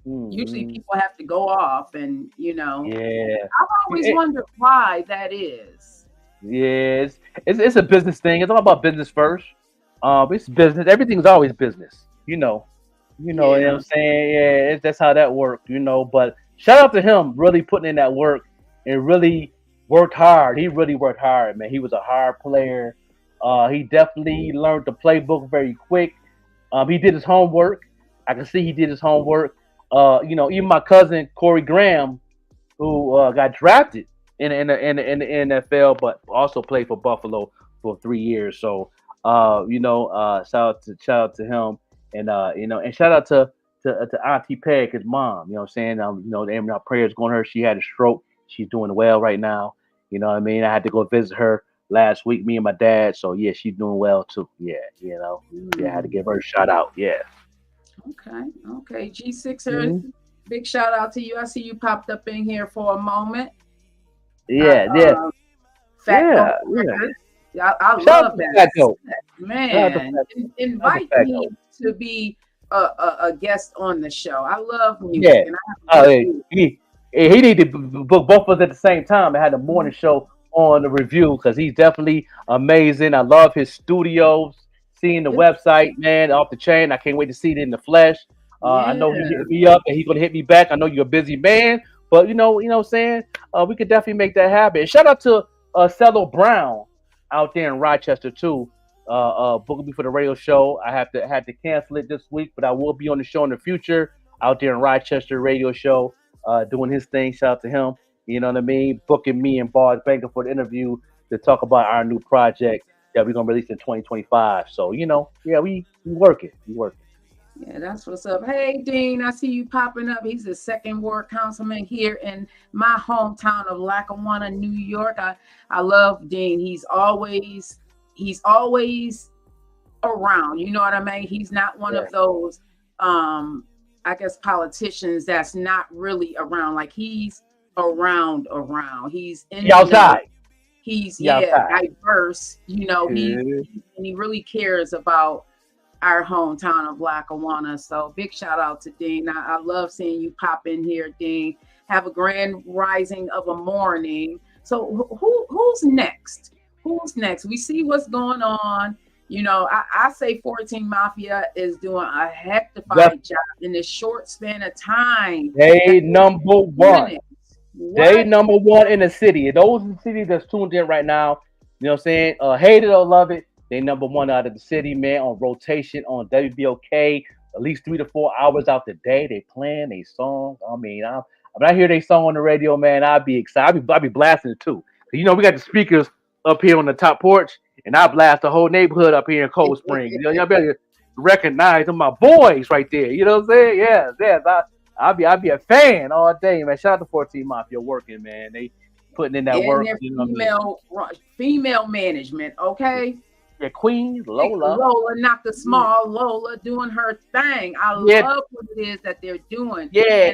Usually people have to go off and, Yeah. I've always wondered why that is. Yeah, it's a business thing. It's all about business first. It's business. Everything's always business. You know what I'm saying? Yeah, that's how that worked, But shout out to him really putting in that work and really worked hard. He really worked hard, man. He was a hard player. He definitely learned the playbook very quick. He did his homework. I can see he did his homework. Even my cousin Corey Graham, who got drafted in the NFL, but also played for Buffalo for 3 years. So, shout out to him, and shout out to Auntie Peg, his mom. You know what I'm saying? And our prayers going to her. She had a stroke. She's doing well right now. You know what I mean? I had to go visit her last week, me and my dad. So yeah, she's doing well too. Yeah, I had to give her a shout out. Yeah. Okay. G6er, big shout out to you. I see you popped up in here for a moment. Yeah. I love that. Man, invite me to be a guest on the show. I love music. Yeah. He need to book both of us at the same time and had the morning show on the review because he's definitely amazing. I love his studios. Seeing the website, man, off the chain. I can't wait to see it in the flesh. I know he hit me up and he's gonna hit me back. I know you're a busy man, but you know what I'm saying? We could definitely make that happen. And shout out to Cello Brown out there in Rochester too. Booking me for the radio show. I had to cancel it this week, but I will be on the show in the future out there in Rochester radio show, doing his thing. Shout out to him. You know what I mean? Booking me and Bars Banker for the interview to talk about our new project that we're gonna release in 2025. So we working. Yeah, that's what's up. Hey, Dean, I see you popping up. He's the second ward councilman here in my hometown of Lackawanna, New York. I love Dean. He's always around. You know what I mean? He's not one of those, I guess, politicians that's not really around. Like he's around. He's in outside. He's diverse. He really cares about our hometown of Lackawanna. So big shout out to Dean. I love seeing you pop in here, Dean. Have a grand rising of a morning. So who's next? We see what's going on. I say 14 Mafia is doing a hectified job in this short span of time. They number one. They number one in the city. Those in the city that's tuned in right now, you know what I'm saying? Hate it or love it. They number one out of the city, man, on rotation on WBOK. At least 3 to 4 hours out the day. They playing a song. I mean, when I hear they song on the radio, man, I'd be excited. I'd be blasting it too. We got the speakers up here on the top porch, and I blast the whole neighborhood up here in Cold Springs. Y'all better recognize them, my boys right there. You know what I'm saying? Yes. I'll be a fan all day, man. Shout out to 14 Mafia working, man. They putting in that work. Female management, okay? Yeah, Queen Lola. Lola, not the small Lola, doing her thing. I love what it is that they're doing. Yeah,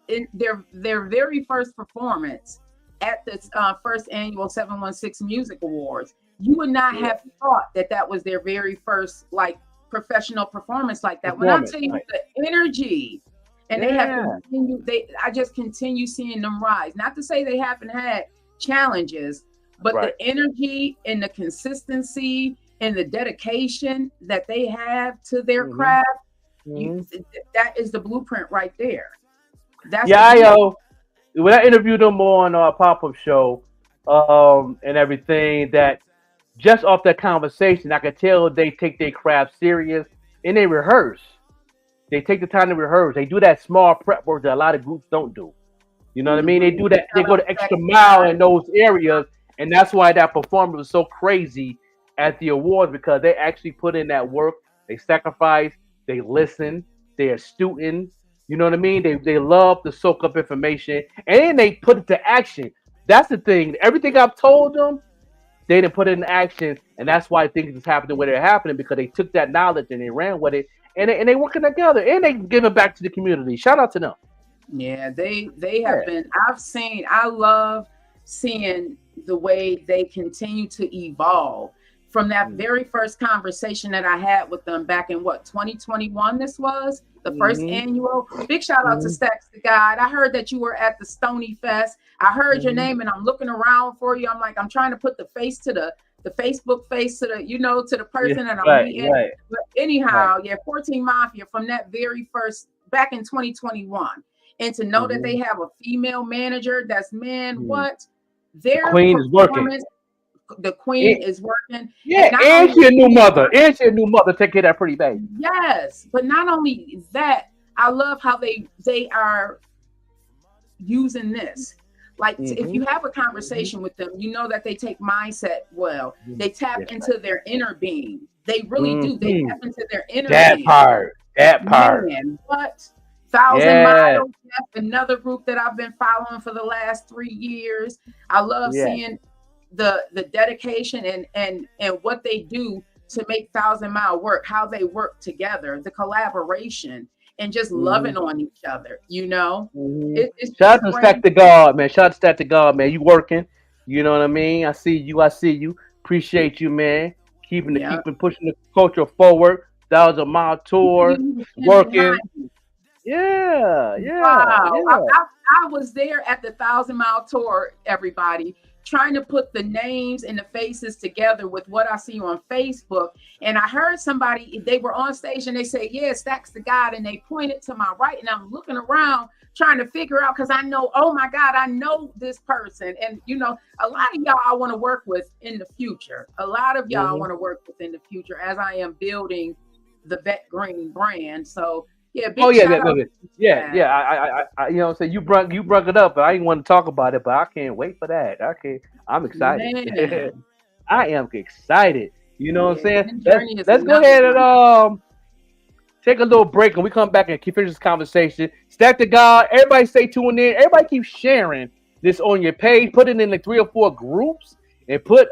in their very first performance at the first annual 716 Music Awards, you would not have thought that was their very first like professional performance like that. When I tell you the energy, and they have continued, I just continue seeing them rise. Not to say they haven't had challenges, but the energy and the consistency and the dedication that they have to their craft, that is the blueprint right there. That's when I interviewed them on our pop-up show and everything, that just off that conversation, I could tell they take their craft serious and they rehearse. They take the time to rehearse. They do that small prep work that a lot of groups don't do. You know what I mean? They do that. They go the extra mile in those areas, and that's why that performance was so crazy at the awards, because they actually put in that work. They sacrifice. They listen. They're a student. You know what I mean? They love to soak up information, and then they put it to action. That's the thing. Everything I've told them, they didn't put it in action, and that's why things is happening where they're happening, because they took that knowledge and they ran with it, and they working together, and they give it back to the community. Shout out to them. Yeah, they have been. I love seeing the way they continue to evolve from that very first conversation that I had with them back in 2021. This was the first annual. Big shout out to Stacks the God. I heard that you were at the Stony Fest. I heard your name, and I'm looking around for you. I'm like, I'm trying to put the face to the Facebook face to the, to the person that I'm meeting. Right. But anyhow, 14 Mafia from that very first back in 2021, and to know that they have a female manager, that's their Queen is working. The Queen is working. Yeah, and she a new mother. Take care of that pretty baby. Yes, but not only that, I love how they are using this. Like if you have a conversation with them, you know that they take mindset well. They tap into their inner being. They really do. They tap into their inner being. That part. Man, what? 1,000 Miles. That's another group that I've been following for the last 3 years. I love seeing the dedication and what they do to make 1,000 Mile work, how they work together, the collaboration, and just loving on each other, It's shout out to Stack the God, man. Shout out to Stack the God, man. You working, you know what I mean? I see you. Appreciate you, man. Keeping pushing the culture forward. 1,000 Mile tour, working. Yeah. Wow. I was there at the 1,000 Mile tour, everybody, trying to put the names and the faces together with what I see on Facebook. And I heard somebody, they were on stage and they said, Stacks the God. And they pointed to my right, and I'm looking around trying to figure out, because I know, oh my God, I know this person. And, a lot of y'all I want to work with in the future. A lot of y'all I want to work with in the future as I am building the Vet Green brand. So, I you brought it up, but I didn't want to talk about it, but I can't wait for that. I'm excited. I am excited. You know what I'm saying? Let's go ahead and take a little break, and we come back and keep finish this conversation. Stack the God, everybody stay tuned in. Everybody keep sharing this on your page. Put it in like 3 or 4 groups, and put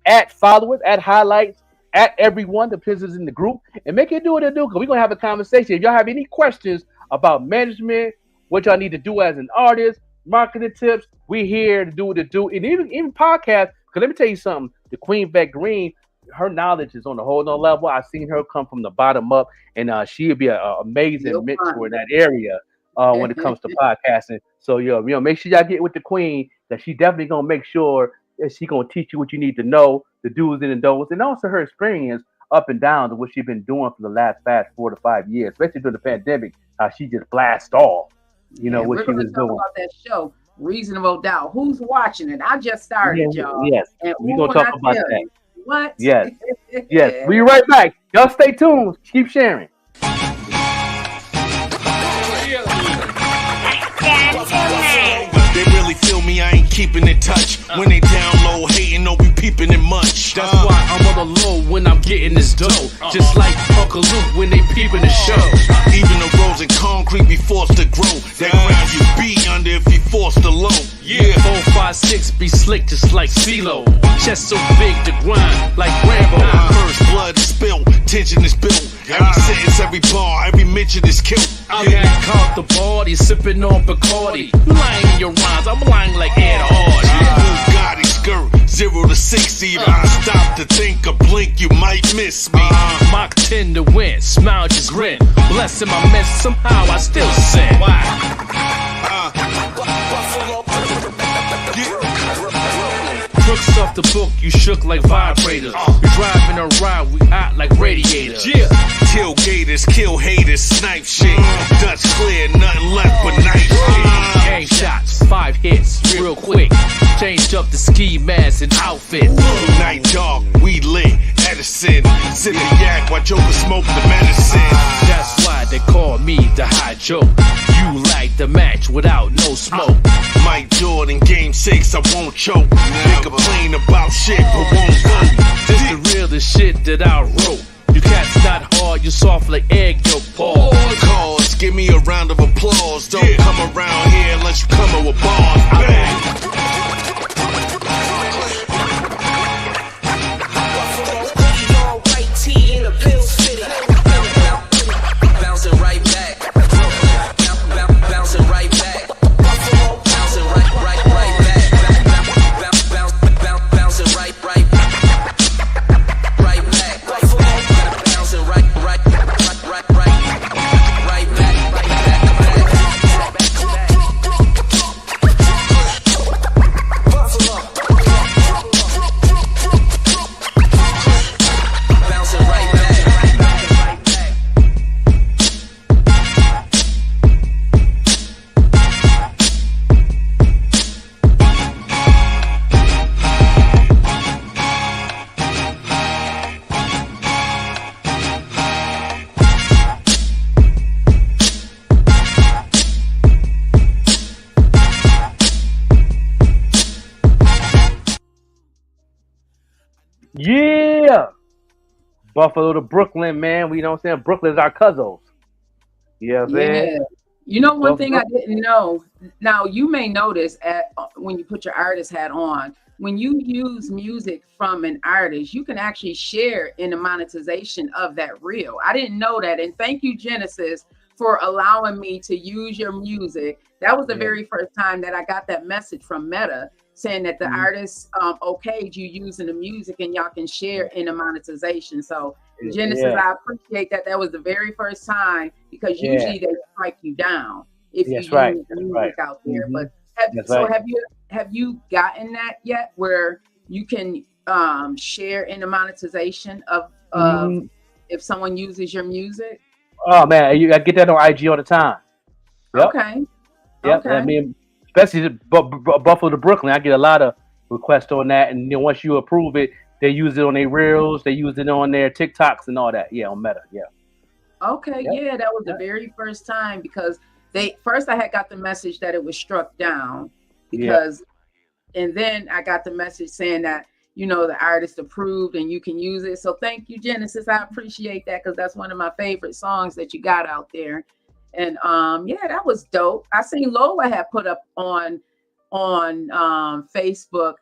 at followers, at highlights, at everyone that places in the group, and make it do what it do, because we're going to have a conversation. If y'all have any questions about management, what y'all need to do as an artist, marketing tips, we here to do what it do. And even podcasts, because let me tell you something, the Queen Vet Green, her knowledge is on a whole nother level. I've seen her come from the bottom up, and she'll be an amazing mentor in that area when it comes to podcasting. So, make sure y'all get with the Queen, that she definitely going to make sure that she going to teach you what you need to know, the do's and the don'ts, and also her experience up and down to what she's been doing for the last 4 to 5 years, especially during the pandemic, how she just blast off, what she was doing. About that show, Reasonable Doubt. Who's watching it? I just started, y'all. Yes, we're going to talk about that. What? Yes. Yes. We'll be right back. Y'all stay tuned. Keep sharing. They really feel me, I ain't keeping in touch. When they down low, hating, no, we peeping it much. That's why I'm on the low when I'm getting this dough. Just like Uncle Luke when they peeping the show. Even the roads in concrete be forced to grow. That ground you be under if you forced to low. Yeah, 4 4-5-6 be slick just like CeeLo. Chest so big to grind like Rambo. First blood is spilled, tension is built. Every sentence, every bar, every mention is killed. I'm getting caught the body, sipping on Bacardi. You lying in your rhymes, I'm lying like Ed Hardy. Bugatti skirt, 0 to 60. If I stop to think or blink, you might miss me. Mach 10 to win, smile just grin. Blessing my mess, somehow I still sin. Crooks off the book, you shook like vibrators. We driving a ride, we out like radiators. Yeah. Tailgaters, kill haters, snipe shit. Dutch clear, nothing left but night shit. Gang shots, 5 hits, real quick. Changed up the ski mask and outfit. Night dark, we lit, Edison. Sip the yak while Joker smoke the medicine. That's why they call me the high joke. You like the match without no smoke. Mike Jordan, game 6, I won't choke. They complain about shit, but won't vote. This the realest shit that I wrote. You cats not hard, you soft like egg yolk, Paul. Cause, give me a round of applause. Don't come around here unless you come with bars. Bouncing right back. Bouncing right back. Bouncing right back. Bouncing right back. Yeah. Buffalo to Brooklyn, man. We know what I'm saying? Brooklyn's our cousins. Yeah, man. You know, one thing I didn't know. Now, you may notice when you put your artist hat on, when you use music from an artist, you can actually share in the monetization of that reel. I didn't know that. And thank you, Genesis, for allowing me to use your music. That was the very first time that I got that message from Meta saying that the artist okayed you using the music and y'all can share in the monetization. So Genesis, I appreciate that. That was the very first time, because usually they strike you down if you use the music out there. But have you gotten that yet, where you can share in the monetization of if someone uses your music? Oh man, I get that on IG all the time. Yep. Okay. Yep. I mean, especially Buffalo to Brooklyn, I get a lot of requests on that, and then once you approve it, they use it on their reels, they use it on their TikToks and all that. Yeah, on Meta. Yeah. Okay. Yep. Yeah, that was the very first time, because I had got the message that it was struck down and then I got the message saying that, you know, the artist approved and you can use it. So thank you, Genesis. I appreciate that, because that's one of my favorite songs that you got out there. And that was dope. I seen Lola had put up on Facebook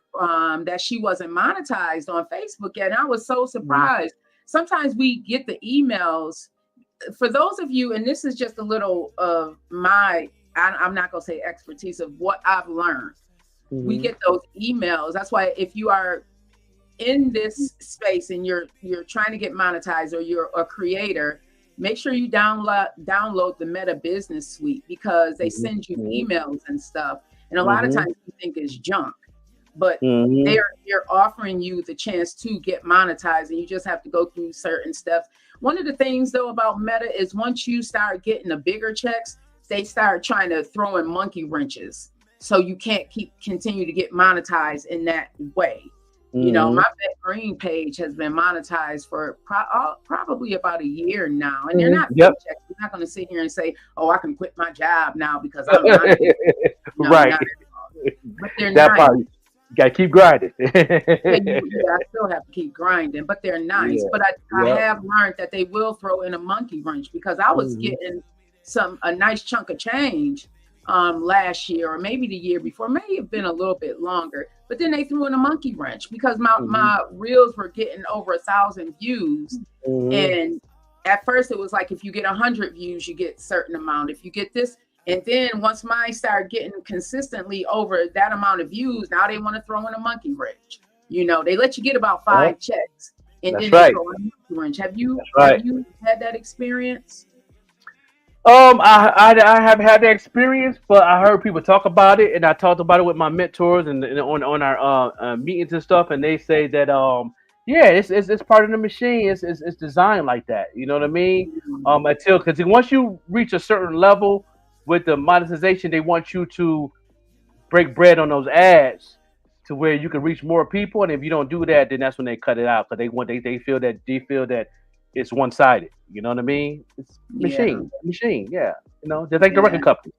that she wasn't monetized on Facebook yet. And I was so surprised. Sometimes we get the emails. For those of you, and this is just a little of my, I'm not gonna say expertise, of what I've learned. We get those emails. That's why if you are in this space and you're trying to get monetized, or you're a creator, make sure you download the Meta Business Suite, because they send you emails and stuff. And a lot of times you think it's junk, but they're offering you the chance to get monetized, and you just have to go through certain steps. One of the things though about Meta is once you start getting the bigger checks, they start trying to throw in monkey wrenches. So you can't continue to get monetized in that way. You know, my Bet Green page has been monetized for probably about a year now, and they're not big checks. You're not going to sit here and say, "Oh, I can quit my job now because I'm not." Right. But they're that nice. part, you got to keep grinding. I still have to keep grinding, but they're nice. But I have learned that they will throw in a monkey wrench, because I was getting a nice chunk of change last year, or maybe the year before, may have been a little bit longer. But then they threw in a monkey wrench because my reels were getting over 1,000 views. And at first it was like, if you get 100 views, you get a certain amount. If you get this, and then once mine started getting consistently over that amount of views, now they want to throw in a monkey wrench. You know, they let you get about 5 checks, and then they throw in a monkey wrench. Have you had that experience? I haven't had that experience, but I heard people talk about it, and I talked about it with my mentors and on our meetings and stuff, and they say that yeah, it's part of the machine. It's designed like that. You know what I mean? Because once you reach a certain level with the monetization, they want you to break bread on those ads to where you can reach more people, and if you don't do that, then that's when they cut it out because they feel that it's one-sided. You know what I mean? It's machine, yeah. You know, just like the record company.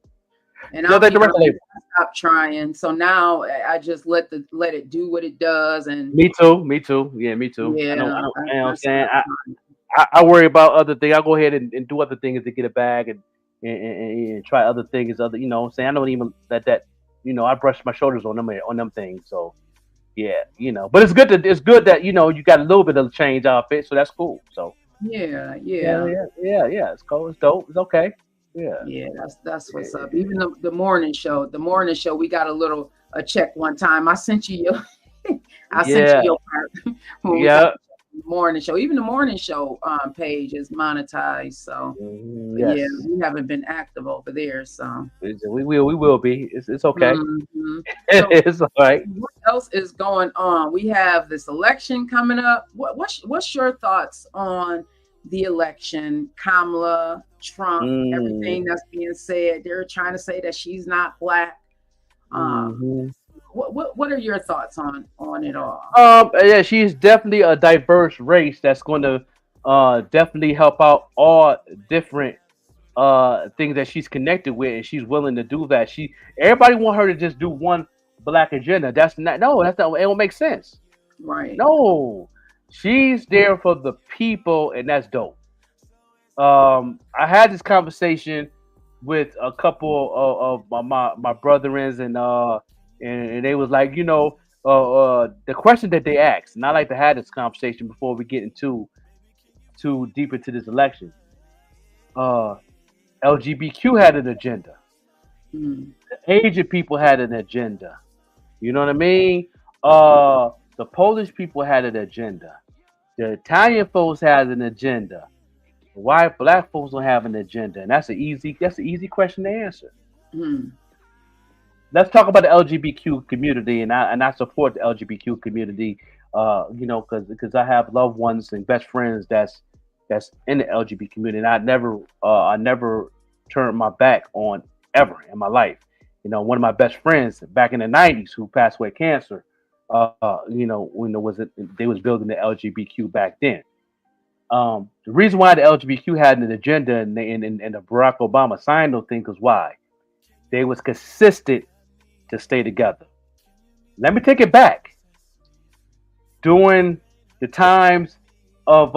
And I'll stop trying. So now I just let it do what it does. And me too. Yeah, me too. Yeah, I know what I'm saying. I worry about other things. I'll go ahead and do other things to get a bag and try other things. You know what I'm saying? I don't even let that. You know, I brush my shoulders on them things. So yeah, you know. But it's good that you know you got a little bit of change off it. So that's cool. So yeah. It's cool. It's dope. It's okay. Yeah, that's what's up. Even the morning show, we got a check one time. I sent you your sent you your part. Yeah. Morning show. Even the morning show page is monetized. So yes. Yeah, we haven't been active over there. So we will be. It's okay. So it's all right. What else is going on? We have this election coming up. What's your thoughts on the election? Kamala, Trump, everything that's being said. They're trying to say that she's not black. What are your thoughts on it all? Yeah, she's definitely a diverse race that's going to definitely help out all different things that she's connected with, and she's willing to do that. Everybody want her to just do one black agenda. That's not. It don't make sense. Right. No, she's there for the people, and that's dope. I had this conversation with a couple of my brethrens, and they was like, you know, the question that they asked, and I like to have this conversation before we get into too deep into this election. LGBTQ had an agenda. The Asian people had an agenda. You know what I mean? The Polish people had an agenda. The Italian folks had an agenda. Why black folks don't have an agenda? And that's an easy question to answer. Let's talk about the LGBTQ community, and I support the LGBTQ community. You know, because I have loved ones and best friends that's in the LGBT community, and I never turned my back on ever in my life. You know, one of my best friends back in the '90s who passed away of cancer. You know, when they was building the LGBTQ back then. The reason why the LGBTQ had an agenda and the Barack Obama signed those things was why they was consistent to stay together. Let me take it back. During the times of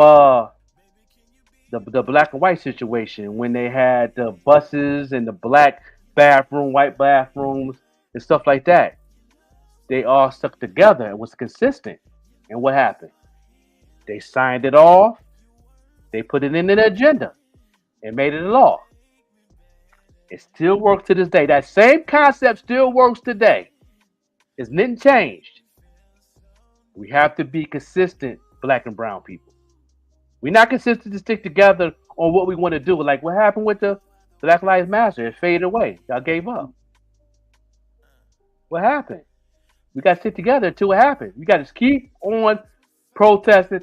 the black and white situation, when they had the buses and the black bathroom, white bathrooms, and stuff like that, they all stuck together and was consistent. And what happened? They signed it off. They put it in an agenda and made it a law. It still works to this day. That same concept still works today. It's nothing changed. We have to be consistent, black and brown people. We're not consistent to stick together on what we want to do. Like what happened with the Black Lives Matter? It faded away. Y'all gave up. What happened? We got to stick together until it happens. We got to keep on protesting,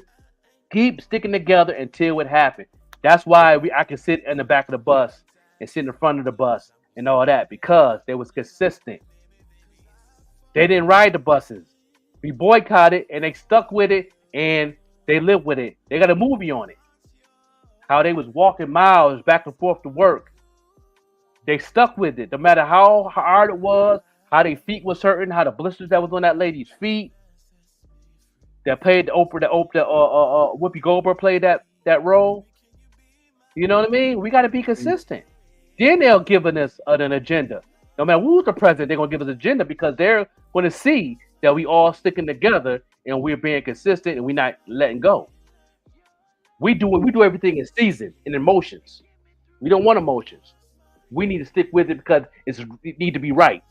keep sticking together until it happens. That's why I can sit in the back of the bus and sit in the front of the bus and all that, because they was consistent. They didn't ride the buses. We boycotted and they stuck with it and they lived with it. They got a movie on it. How they was walking miles back and forth to work. They stuck with it. No matter how hard it was, how their feet was hurting, how the blisters that was on that lady's feet. That played Whoopi Goldberg played that role. You know what I mean? We got to be consistent. Then they'll give us an agenda. No matter who's the president, they're gonna give us agenda because they're gonna see that we all sticking together and we're being consistent and we're not letting go. We do everything in season, in emotions. We don't want emotions. We need to stick with it because it need to be right.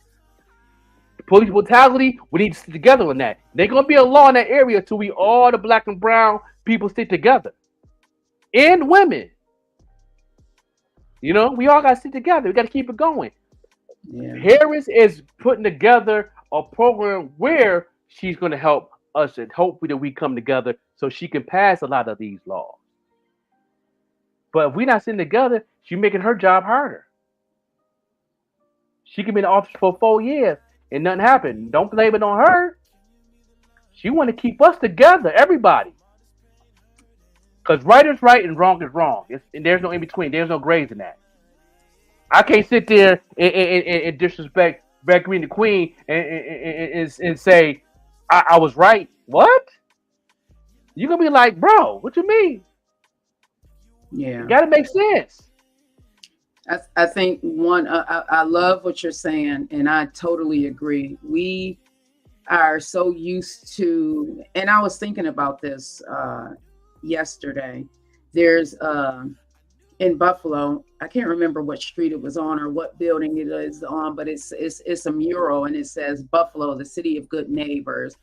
Police brutality, we need to stick together on that. There's gonna be a law in that area till we all the black and brown people stick together. And women. You know, we all gotta stick together. We gotta keep it going. Yeah. Harris is putting together a program where she's gonna help us and hopefully that we come together so she can pass a lot of these laws. But if we're not sitting together, she's making her job harder. She can be in the office for 4 years and nothing happened. Don't blame it on her. She want to keep us together, everybody. Because right is right and wrong is wrong. And there's no in between. There's no grays in that. I can't sit there and disrespect Red Green the Queen and say I was right. What? You're gonna be like, bro, what you mean? Yeah. It gotta make sense. I think I love what you're saying, and I totally agree. We are so used to, and I was thinking about this yesterday. There's in Buffalo, I can't remember what street it was on or what building it is on, but it's a mural and it says Buffalo, the city of good neighbors.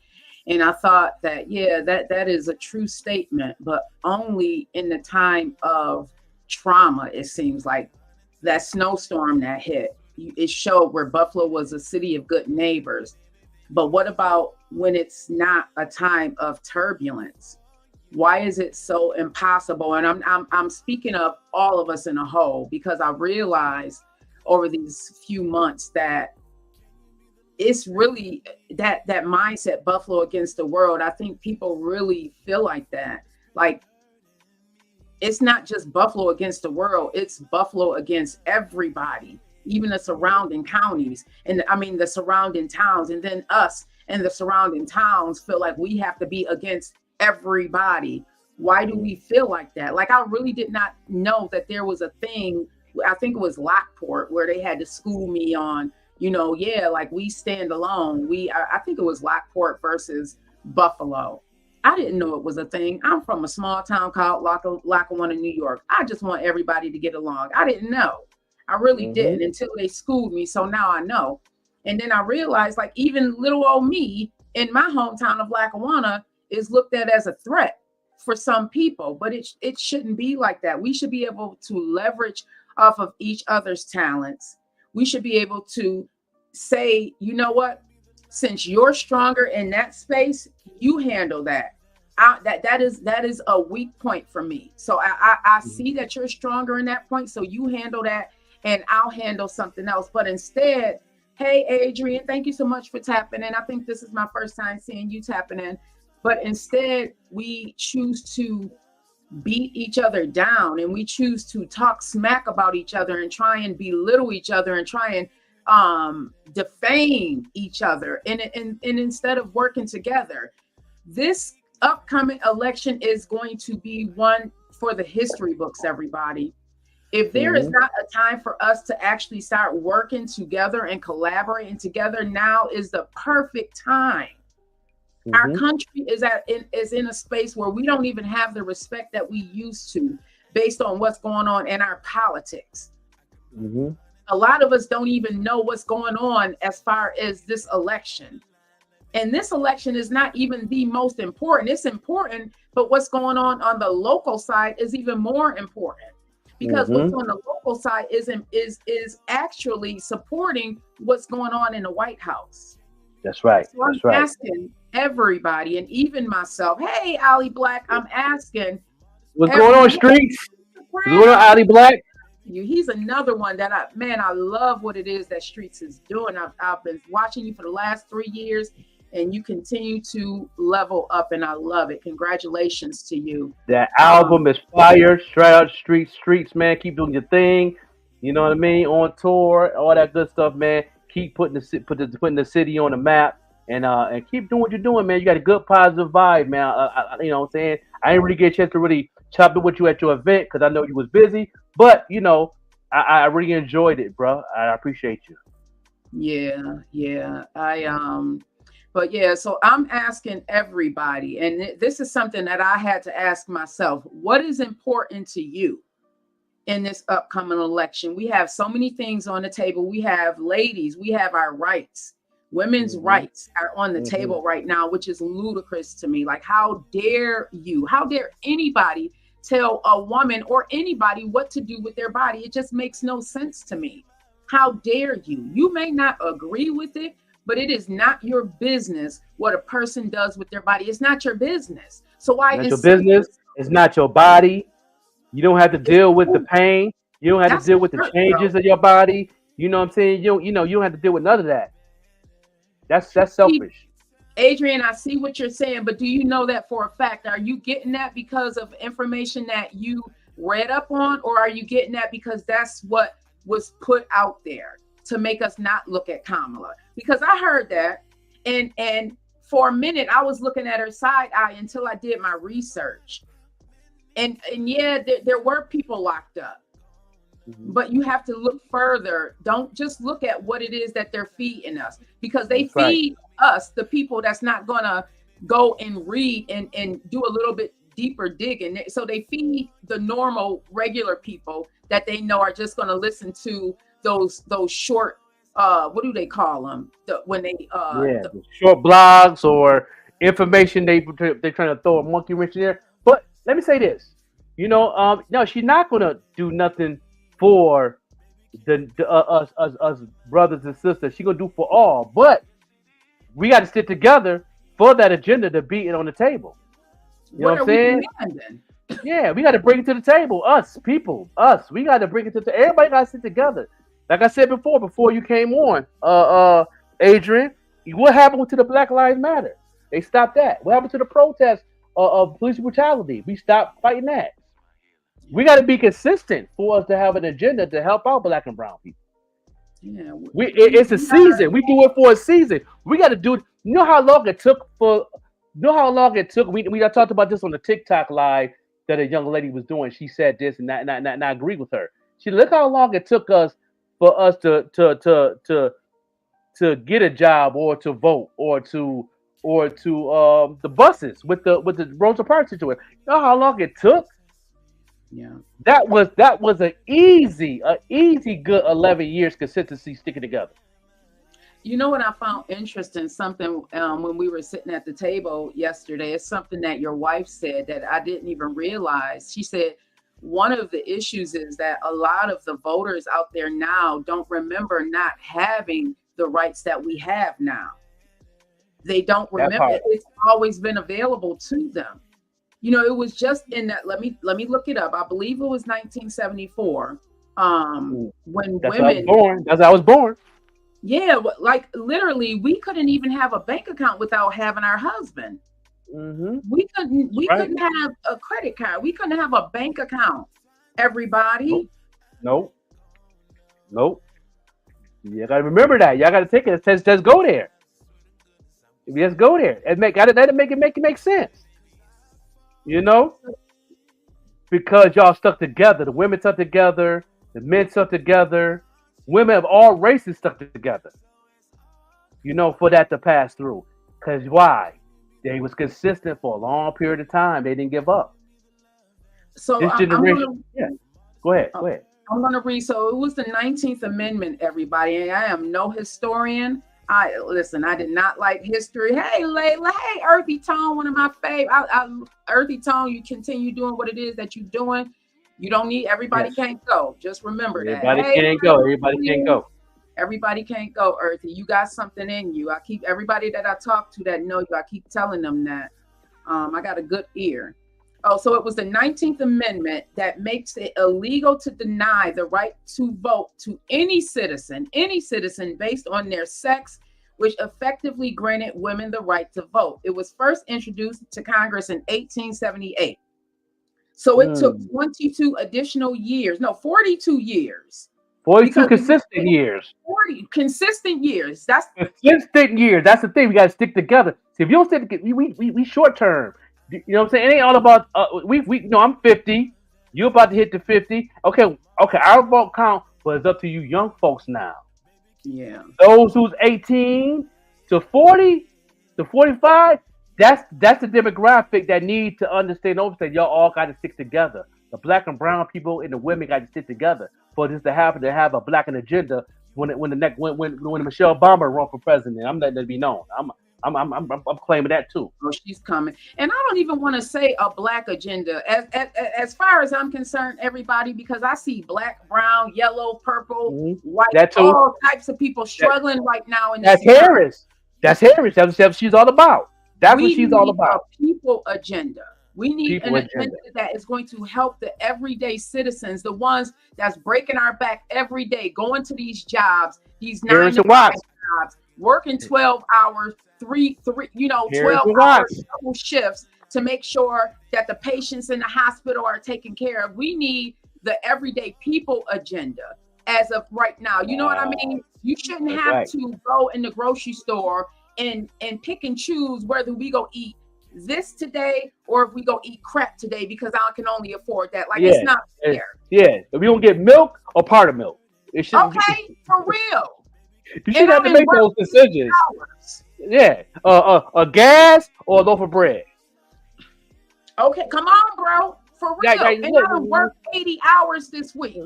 And I thought that, yeah, that is a true statement, but only in the time of trauma. It seems like that snowstorm that hit, it showed where Buffalo was a city of good neighbors. But what about when it's not a time of turbulence? Why is it so impossible? And I'm speaking of all of us in a whole, because I realized over these few months that it's really that mindset, Buffalo against the world. I think people really feel like that. Like, it's not just Buffalo against the world, it's Buffalo against everybody, even the surrounding counties. And I mean, the surrounding towns, and then us and the surrounding towns feel like we have to be against everybody. Why do we feel like that? Like, I really did not know that there was a thing, I think it was Lockport, where they had to school me on, yeah, like we stand alone. I think it was Lockport versus Buffalo. I didn't know it was a thing. I'm from a small town called Lackawanna, New York. I just want everybody to get along. I didn't know. I really didn't until they schooled me. So now I know. And then I realized, like, even little old me in my hometown of Lackawanna is looked at as a threat for some people, but it shouldn't be like that. We should be able to leverage off of each other's talents. We should be able to say, you know what, since you're stronger in that space, you handle that. That is a weak point for me. So I see that you're stronger in that point. So you handle that and I'll handle something else. But instead, hey, Adrian, thank you so much for tapping in. I think this is my first time seeing you tapping in. But instead, we choose to beat each other down, and we choose to talk smack about each other and try and belittle each other and try and defame each other. And instead of working together, this upcoming election is going to be one for the history books, everybody. If there is not a time for us to actually start working together and collaborating together, now is the perfect time. Our country is in a space where we don't even have the respect that we used to, based on what's going on in our politics. A lot of us don't even know what's going on as far as this election. And this election is not even the most important. It's important, but what's going on the local side is even more important, because what's on the local side is actually supporting what's going on in the White House. That's right. So I'm asking everybody, and even myself, hey, Ali Black, I'm asking. What's going on, Streets? What's going on, Ali Black? He's another one that I love what it is that Streets is doing. I've been watching you for the last 3 years, and you continue to level up, and I love it. Congratulations to you. That album is fire. Straight out streets, man. Keep doing your thing. You know what I mean? On tour, all that good stuff, man. Keep putting the city on the map, and keep doing what you're doing, man. You got a good positive vibe, man. You know what I'm saying? I didn't really get a chance to really chop it with you at your event because I know you was busy, but I really enjoyed it, bro. I appreciate you. Yeah. But yeah, so I'm asking everybody, and this is something that I had to ask myself: what is important to you in this upcoming election? We have so many things on the table. We have ladies, we have our rights. Women's Mm-hmm. rights are on the Mm-hmm. table right now, which is ludicrous to me. Like, how dare you? How dare anybody tell a woman or anybody what to do with their body? It just makes no sense to me. How dare you? You may not agree with it, but it is not your business what a person does with their body. It's not your business. So why Not your insert business. yourself? It's not your body. You don't have to It's deal with the true. pain. You don't have to That's deal with the hurt, changes bro. of your body. You know what I'm saying? You don't have to deal with none of that. That's See, selfish. Adrian, I see what you're saying, but do you know that for a fact? Are you getting that because of information that you read up on, or are you getting that because that's what was put out there to make us not look at Kamala? Because I heard that, and for a minute I was looking at her side eye until I did my research. And yeah, there were people locked up, Mhm. but you have to look further. Don't just look at what it is that they're feeding us, because they That's right. feed us, the people that's not gonna go and read and do a little bit deeper digging. So they feed the normal regular people that they know are just gonna listen to those short, what do they call them, when they Yeah, the short blogs or information they're trying to throw a monkey wrench in there. But let me say this, no, she's not gonna do nothing for us brothers and sisters. She gonna do for all, but we got to stick together for that agenda to be it on the table. You know what what I'm are we saying? demanding? Yeah, we got to bring it to the table. Us people, us. We got to bring it to the. Everybody got to sit together. Like I said before you came on, Adrian, what happened to the Black Lives Matter? They stopped that. What happened to the protest of police brutality? We stopped fighting that. We got to be consistent for us to have an agenda to help out Black and Brown people. Yeah, It's a we gotta. season. We do it for a season. We got to do it. You know how long it took for. You know how long it took. We talked about this on the TikTok live that a young lady was doing. She said this, and I agree with her. She look how long it took us for us to get a job or to vote or to the buses with the Rosa Parks situation. You know how long it took? Yeah. That was an easy good 11 years consistency sticking together. You know what I found interesting? Something when we were sitting at the table yesterday. It's something that your wife said that I didn't even realize. She said one of the issues is that a lot of the voters out there now don't remember not having the rights that we have now. They don't That remember. part. It's always been available to them. It was just in that. Let me look it up. I believe it was 1974. When That's how I was women, born. That's how I was born. yeah, like literally, we couldn't even have a bank account without having our husband. Mm-hmm. We couldn't. We Right. couldn't have a credit card. We couldn't have a bank account. Nope. Everybody. Nope. Nope. You gotta remember that. Y'all gotta take it. Let's go there. Let's go there. And gotta let it make sense. You know, because y'all stuck together. The women stuck together. The men stuck together. Women of all races stuck together. For that to pass through. Cause why? They was consistent for a long period of time. They didn't give up. So This I'm generation. gonna. Yeah. Go ahead. uh, Go ahead. I'm gonna read. So it was the 19th Amendment, everybody. And I am no historian. I listen. I did not like history. Hey, Layla. Hey, Earthy Tone, one of my favorite. Earthy Tone, you continue doing what it is that you're doing. You don't need. Everybody Yes. can't go. Just remember that. Everybody Hey, can't go. Everybody can't Earthy. go. Everybody can't go, Earthy. You got something in you. I keep everybody that I talk to that know you. I keep telling them that. I got a good ear. Oh, so it was the 19th Amendment that makes it illegal to deny the right to vote to any citizen based on their sex, which effectively granted women the right to vote. It was first introduced to Congress in 1878. So it took Mm. 22 additional years, no, 42 years, 42 because it was consistent years. 40 consistent years. That's Consistent years. That's the thing. We got to stick together. See, if you don't stick together, we short term. You know what I'm saying? It ain't all about we. No, I'm 50. You about to hit the 50. Okay. Our vote count, but it's up to you young folks now. Yeah. Those who's 18 to 40 to 45, that's the demographic that need to understand. Overstand, y'all all got to stick together. The black and brown people and the women got to stick together for this to happen. To have a black agenda when Michelle Obama run for president. I'm letting it be known. I'm claiming that too. Oh, she's coming. And I don't even want to say a black agenda. As far as I'm concerned, everybody, because I see black, brown, yellow, purple, white, That too. all types of people struggling right now. In That's this time. Harris. That's Harris. That's what she's all about. That's what she's all about. A people agenda. We need People an agenda that is going to help the everyday citizens, the ones that's breaking our back every day, going to these jobs, these 9 to 5 jobs, working 12 hours, 12-hour double shifts to make sure that the patients in the hospital are taken care of. We need the everyday people agenda as of right now. You know what I mean? You shouldn't have to go in the grocery store and pick and choose whether we go eat this today or if we go eat crap today because I can only afford that. Like, it's not fair. Yeah, if we don't get milk or part of milk, it should. Okay, for real. You should have to make those decisions. Yeah, a gas or a loaf of bread. Okay, come on, bro, for real. And I done worked 80 hours this week,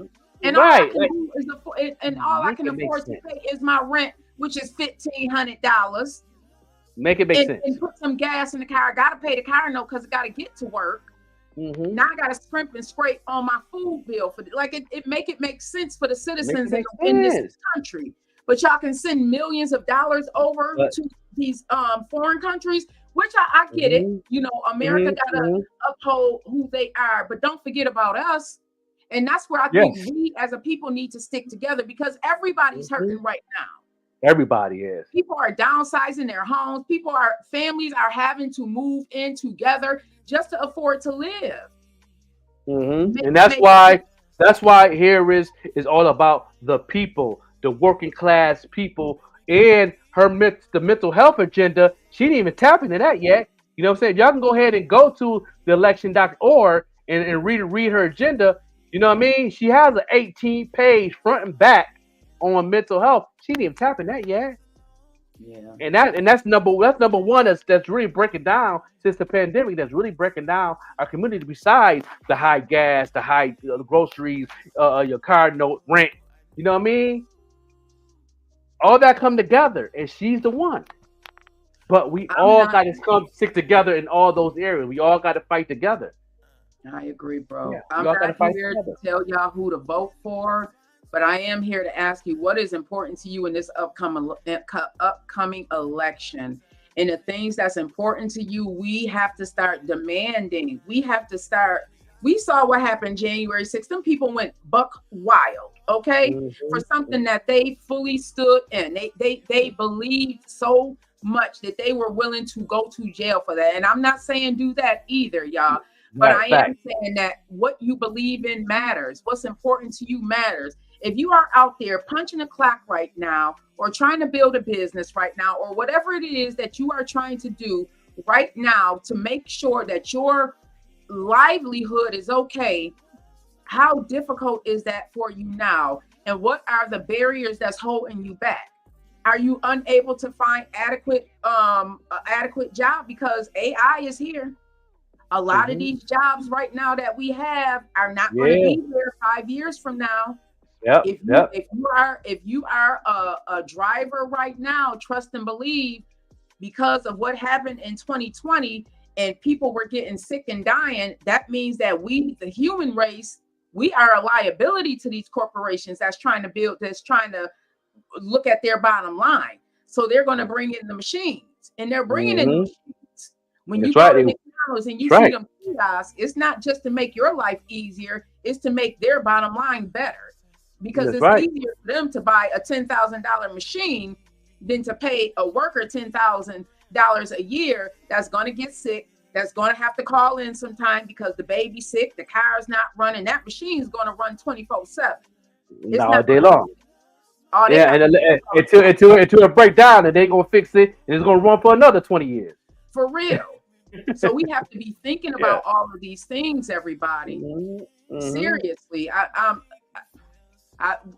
and all I can do is all I can afford to pay is my rent, which is $1,500. Make it make sense. And put some gas in the car. I gotta pay the car note because I gotta get to work. Now I gotta scrimp and scrape on my food bill for it make sense for the citizens in this country. But y'all can send millions of dollars over to these foreign countries, which I get it. You know, America gotta uphold who they are, but don't forget about us. And that's where I think we as a people need to stick together because everybody's hurting right now. Everybody is. People are downsizing their homes. Families are having to move in together just to afford to live. And that's why here is all about the people, the working class people, and the mental health agenda. She didn't even tap into that yet. You know what I'm saying? Y'all can go ahead and go to the election.org and read her agenda. You know what I mean? She has an 18-page front and back on mental health. She didn't even tap in that yet. Yeah. And that's number one that's really breaking down since the pandemic. That's really breaking down our community. Besides the high gas, the high groceries, your car note, rent. You know what I mean? All that come together, and she's the one. But we all got to come stick together in all those areas. We all got to fight together. I agree, bro. Yeah, I'm not here to tell y'all who to vote for. But I am here to ask you, what is important to you in this upcoming election? And the things that's important to you, we have to start demanding. We saw what happened January 6th. Them people went buck wild, okay? For something that they fully stood in. They believed so much that they were willing to go to jail for that. And I'm not saying do that either, y'all. But I am saying that what you believe in matters. What's important to you matters. If you are out there punching a clock right now or trying to build a business right now or whatever it is that you are trying to do right now to make sure that your livelihood is okay, how difficult is that for you now? And what are the barriers that's holding you back? Are you unable to find adequate job because AI is here? A lot of these jobs right now that we have are not going to be there 5 years from now. If you are a driver right now, trust and believe, because of what happened in 2020 and people were getting sick and dying, that means that we, the human race, we are a liability to these corporations that's trying to look at their bottom line. So they're going to bring in the machines, and they're bringing in the machines. When you go to McDonald's and you see them kiosks, it's not just to make your life easier, it's to make their bottom line better. Because it's easier for them to buy a $10,000 machine than to pay a worker $10,000 a year that's going to get sick, that's going to have to call in sometime because the baby's sick, the car's not running. That machine's going to run 24/7. All day long. Until it break down, and they gonna fix it, and it's gonna run for another 20 years. For real. So we have to be thinking about all of these things, everybody. Seriously,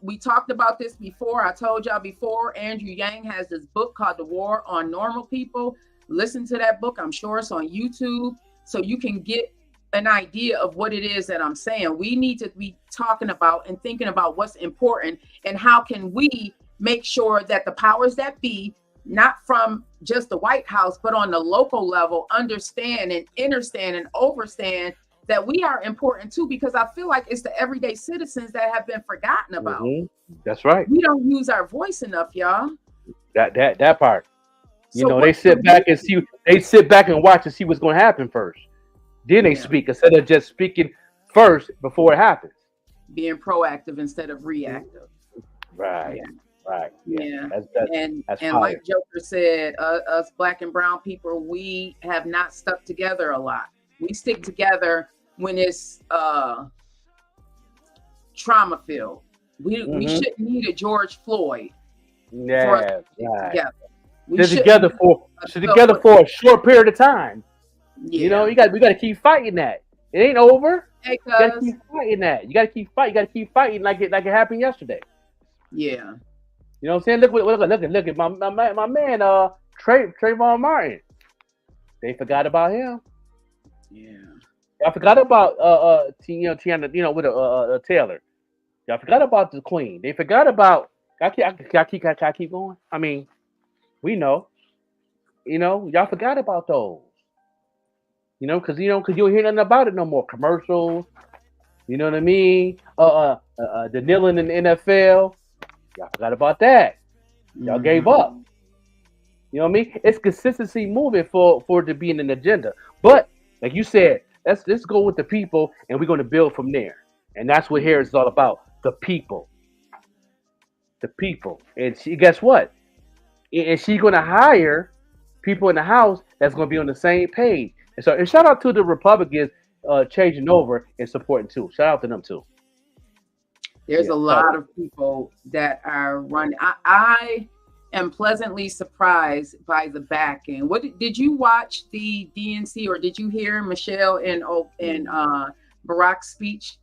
We talked about this before. I told y'all before. Andrew Yang has this book called The War on Normal People. Listen to that book. I'm sure it's on YouTube, so you can get an idea of what it is that I'm saying. We need to be talking about and thinking about what's important and how can we make sure that the powers that be, not from just the White House, but on the local level, understand and understand and overstand that we are important too, because I feel like it's the everyday citizens that have been forgotten about. That's right. We don't use our voice enough, y'all. That part. You So know, what they sit can back we and see. They sit back and watch and see what's going to happen first. Then they speak instead of just speaking first before it happens. being proactive instead of reactive? Right. Right. Yeah. That's And fire. like Joker said, us Black and brown people, we have not stuck together a lot. We stick together when it's trauma filled. We shouldn't need a George Floyd for us to stick together. We They're shouldn't together for a short period of time. Yeah. You know, we got to keep fighting that. It ain't over. Hey, You got to keep fighting that. You got to keep fighting. You got to keep fighting like it happened yesterday. Yeah. You know what I'm saying? Look at my man, Trayvon Martin. They forgot about him. Yeah. I forgot about Tiana, with Taylor. Y'all forgot about the Queen. They forgot about. I keep going. I mean, we know. Y'all forgot about those. Because you don't hear nothing about it no more. Commercials. You know what I mean? The kneeling in the NFL. Y'all forgot about that. Y'all gave up. You know what I mean? It's consistency moving for it to be in an agenda. But like you said, let's go with the people, and we're going to build from there. And that's what Harris is all about. The people. The people. And guess what? And she's going to hire people in the House that's going to be on the same page. And shout out to the Republicans changing over and supporting too. Shout out to them too. There's a lot of people that are running. I am pleasantly surprised by the back end. What did you watch the DNC, or did you hear Michelle and Barack's speech?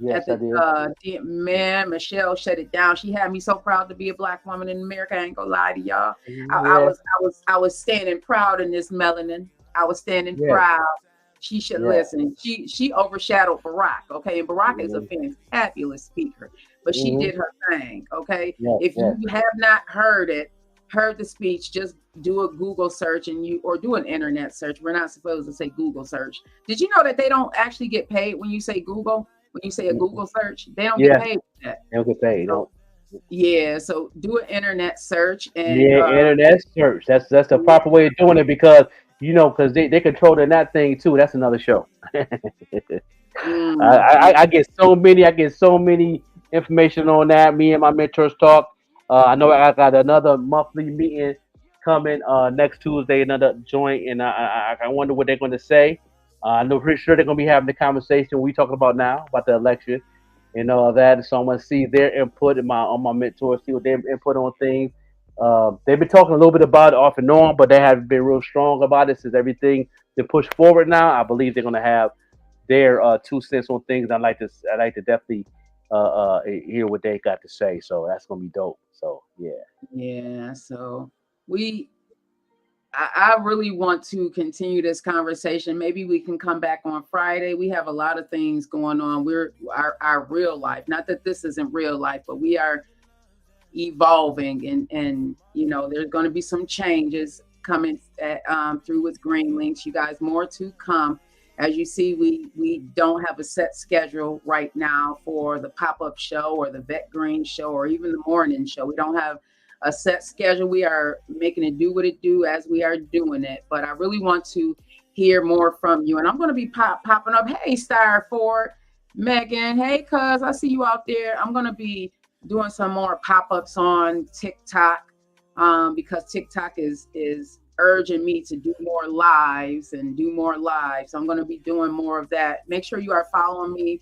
Yes, I did. Man, Michelle shut it down. She had me so proud to be a Black woman in America. I ain't gonna lie to y'all. I was standing proud in this melanin. I was standing proud. She should listen. She overshadowed Barack, okay? And Barack is a fantabulous speaker, but she did her thing, okay? If you have not heard the speech, just do a Google search or do an internet search. We're not supposed to say Google search. Did you know that they don't actually get paid when you say Google? When you say a Google search, they don't get paid for that. They don't get paid. Yeah, so do an internet search and internet search. That's the proper way of doing it, because because they control that thing too. That's another show. I get so many information on that. Me and my mentors talk. I know I got another monthly meeting coming next Tuesday, another joint, and I wonder what they're going to say. I know pretty sure they're going to be having the conversation we talking about now about the election and all that. So I'm going to see their input on my mentors, see what their input on things. They've been talking a little bit about it off and on, but they haven't been real strong about it since everything been pushed forward now. I believe they're going to have their 2 cents on things. I'd like to definitely hear what they got to say. So that's going to be dope. So yeah. So I really want to continue this conversation. Maybe we can come back on Friday. We have a lot of things going on. Our real life, not that this isn't real life, but we are evolving and there's going to be some changes coming through with Green Links. You guys, more to come. As you see, we don't have a set schedule right now for the pop-up show or the Vet Green show or even the morning show. We don't have a set schedule. We are making it do what it do as we are doing it. But I really want to hear more from you. And I'm going to be popping up. Hey, Star Ford, Megan. Hey, cuz, I see you out there. I'm going to be doing some more pop-ups on TikTok because TikTok is urging me to do more lives. So I'm going to be doing more of that. Make sure you are following me,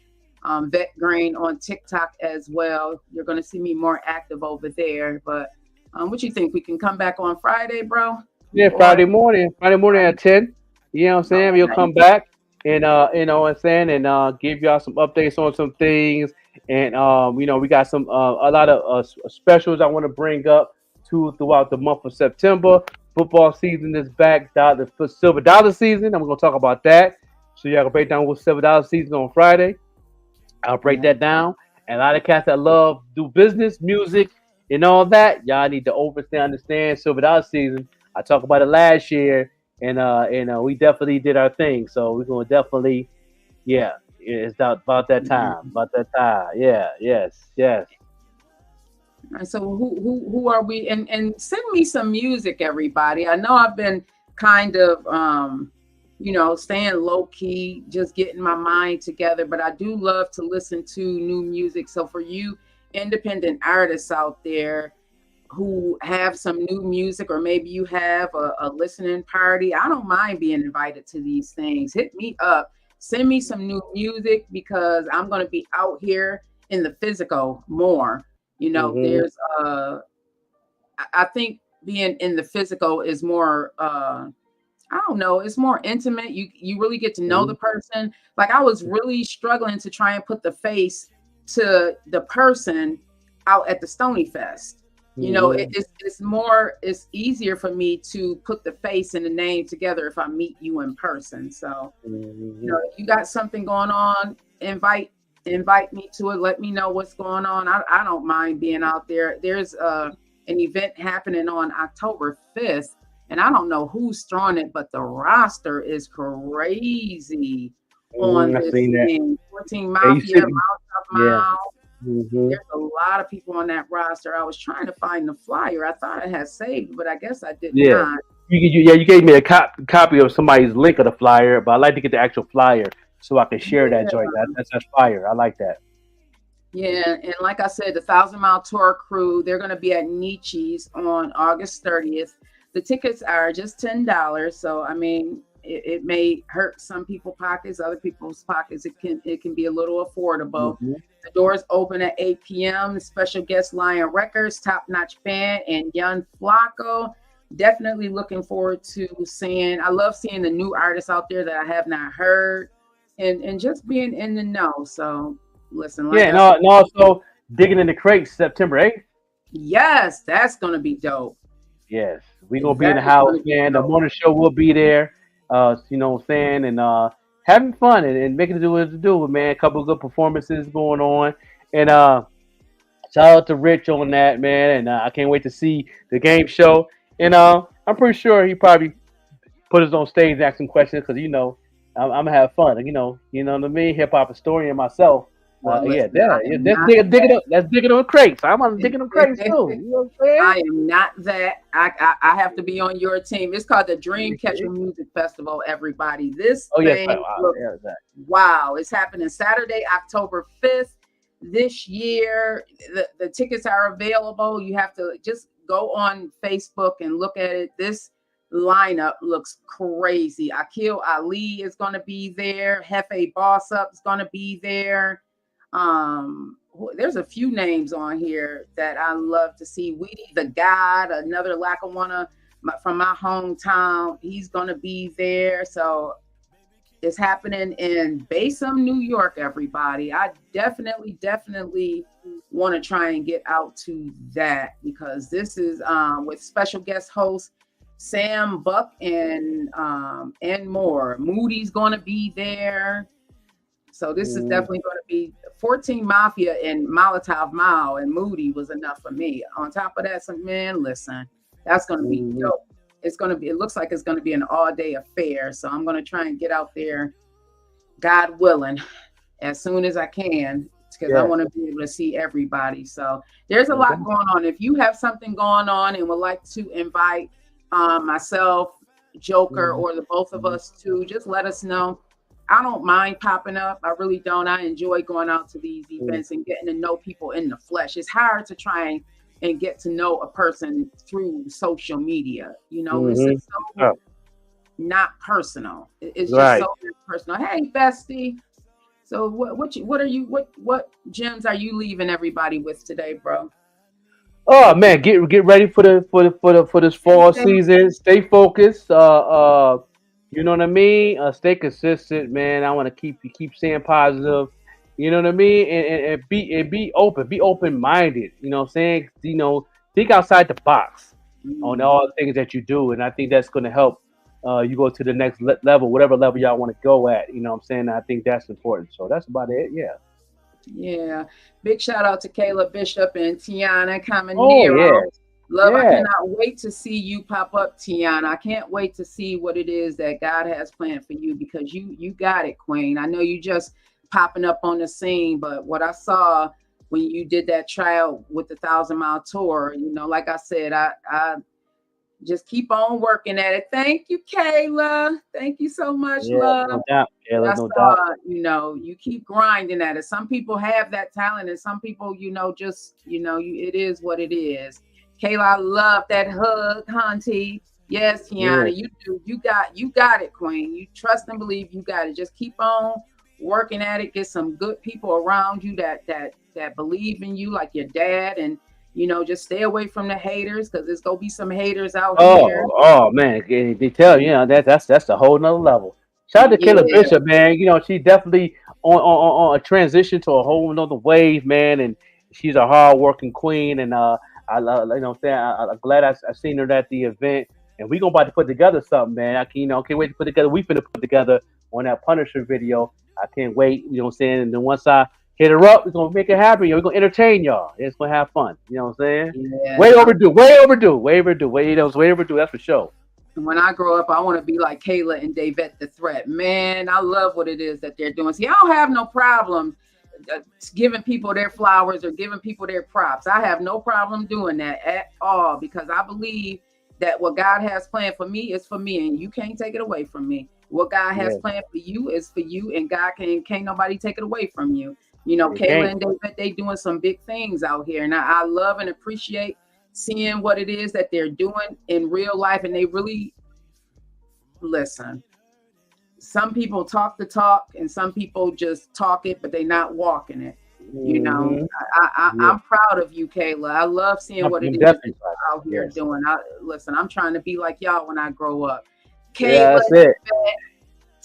Vet Green, on TikTok as well. You're going to see me more active over there. But what you think? We can come back on Friday, bro? Yeah, Friday morning at 10. You know what I'm saying? We'll come back and, you know what I'm saying, and give y'all some updates on some things And we got some a lot of specials I want to bring up throughout the month of September. Football season is back. For Silver Dollar season, I'm going to talk about that. So y'all can break down what Silver Dollar season on Friday. I'll break that down. And a lot of cats that love do business, music, and all that, y'all need to understand Silver Dollar season. I talked about it last year, and we definitely did our thing. So we're gonna definitely, yeah, it's about that time, Yeah, yes. And so who are we? And send me some music, everybody. I know I've been kind of staying low key, just getting my mind together, but I do love to listen to new music. So for you independent artists out there who have some new music, or maybe you have a listening party, I don't mind being invited to these things. Hit me up, send me some new music, because I'm going to be out here in the physical more. There's I think being in the physical is more I don't know, it's more intimate. You really get to know the person. Like, I was really struggling to try and put the face to the person out at the Stony Fest. It's easier for me to put the face and the name together if I meet you in person. So, if you got something going on, invite me to it. Let me know what's going on. I don't mind being out there. There's an event happening on October 5th, and I don't know who's throwing it, but the roster is crazy on this thing. 14 Mafia, Mouth of Mile. There's a lot of people on that roster. I was trying to find the flyer. I thought I had saved, but I guess I did not. You gave me a copy of somebody's link of the flyer, but I like to get the actual flyer so I can share that joint. That's fire. I like that. Yeah, and like I said, the 1,000 Mile Tour crew, they're going to be at Nietzsche's on August 30th. The tickets are just $10. So, I mean, it may hurt some people's pockets, other people's pockets. It can be a little affordable. The doors open at 8 p.m. Special guest Lion Records, Top Notch Band, and Young Flacco. Definitely looking forward to I love seeing the new artists out there that I have not heard, and just being in the know. So, listen. And also Digging in the Crates, September 8th. Yes, that's going to be dope. Yes, we're going to be in the house, man. The morning show will be there. You know what I'm saying? And having fun and making it do what it do, man. A couple of good performances going on. And shout out to Rich on that, man. And I can't wait to see the game show. And I'm pretty sure he probably put us on stage and ask some questions, because, I'm going to have fun. You know what I mean? Hip-hop historian myself. Let's dig it up. Let's dig it on crates. I'm digging on crates too. You know what I'm saying? I am not that. I have to be on your team. It's called the Dreamcatcher Music Festival, everybody. This wow. It's happening Saturday, October 5th this year. The tickets are available. You have to just go on Facebook and look at it. This lineup looks crazy. Akil Ali is going to be there. Hefe Boss Up is going to be there. There's a few names on here that I love to see. Weedy the God, another Lackawanna from my hometown, he's gonna be there. So it's happening in Bassam, New York, everybody. I definitely want to try and get out to that, because this is with special guest host Sam Buck and more. Moody's gonna be there. So this is definitely going to be 14 Mafia and Molotov Mile, and Moody was enough for me. On top of that, listen, that's going to be dope. It looks like it's going to be an all-day affair. So I'm going to try and get out there, God willing, as soon as I can, because I want to be able to see everybody. So there's a lot going on. If you have something going on and would like to invite myself, Joker, or the both of us too, just let us know. I don't mind popping up. I really don't. I enjoy going out to these events and getting to know people in the flesh. It's hard to try and get to know a person through social media. It's just so not personal. It's just so personal. Hey, bestie. So what gems are you leaving everybody with today, bro? Oh man, get ready for this fall season. Stay focused. You know what I mean? Stay consistent, man. I want to keep staying positive, You know what I mean? And be open, be open minded. You know what I'm saying? Think outside the box on Mm. all the things that you do, and I think that's going to help you go to the next level, whatever level y'all want to go at. You know what I'm saying? I think that's important. So that's about it. Yeah. Yeah. Big shout out to Kayla Bishop and Tiana Oh Caminero. yeah, Love, I yeah, cannot wait to see you pop up, Tiana. I can't wait to see what it is that God has planned for you because you got it, Queen. I know you just popping up on the scene, but what I saw when you did that trial with the 1,000 Mile Tour, like I said, I just keep on working at it. Thank you, Kayla. Thank you so much, yeah. love. No doubt. Yeah, I there's no doubt. saw, you keep grinding at it. Some people have that talent, and some people, just, it is what it is. Kayla, I love that hug, Hunty. Yes, Yeah, Tiana, you do. You got it, Queen. You trust and believe you got it. Just keep on working at it. Get some good people around you that believe in you, like your dad, and just stay away from the haters because there's gonna be some haters out here. oh man, they tell you, that's a whole nother level. Shout out to Kayla Yeah, Bishop, man. She definitely on a transition to a whole nother wave, man, and she's a hard working queen. And I love, what I'm saying, I'm glad I seen her at the event, and we gonna about to put together something, man. I can, can't wait to put together. We finna put together on that Punisher video. I can't wait. You know what I'm saying? And then once I hit her up, we're gonna make it happen. We're gonna entertain y'all. It's gonna have fun. You know what I'm saying? yeah. Way overdue. Way overdue. Way overdue. Way overdue. That's for sure. When I grow up, I want to be like Kayla and Davette the Threat. Man, I love what it is that they're doing. See, I don't have no problem giving people their flowers or giving people their props. I have no problem doing that at all because I believe that what God has planned for me is for me, and you can't take it away from me. What God has Yeah. planned for you is for you, and God can't nobody take it away from you. It Kayla ain't. and Davette, they doing some big things out here, and I love and appreciate seeing what it is that they're doing in real life, and they really listen. Some people talk the talk, and some people just talk it, but they not walking it. You know, Mm-hmm. Yeah. I'm proud of you, Kayla. I love seeing what I'm it is that definitely proud. you're out here Yes. doing. Listen, I'm trying to be like y'all when I grow up. Yeah, Kayla, that's it.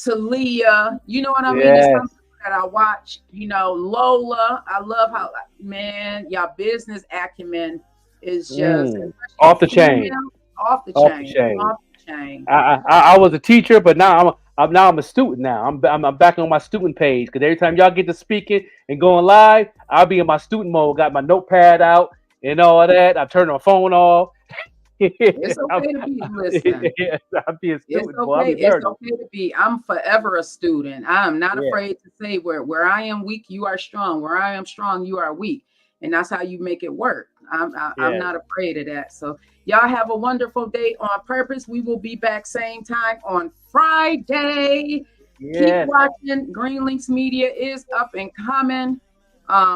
to Leah, you know what I mean? There's some Yes. people that I watch, Lola. I love how, man, y'all business acumen is just, Mm. especially Off the chain. female, off the Off the chain, chain. off the chain. I was a teacher, but now I'm a student now. I'm back on my student page because every time y'all get to speaking and going live, I'll be in my student mode. Got my notepad out and all that. I turn my phone off. It's I'm, okay to be, listen. I'll be a It's student, boy. I'll okay. be It's learning. okay to be. I'm forever a student. I am not Yeah, afraid to say where I am weak, you are strong. Where I am strong, you are weak, and that's how you make it work. I'm yeah, not afraid of that. So y'all have a wonderful day on purpose. We will be back same time on Friday. Keep yes, watching. Green Links Media is up and coming.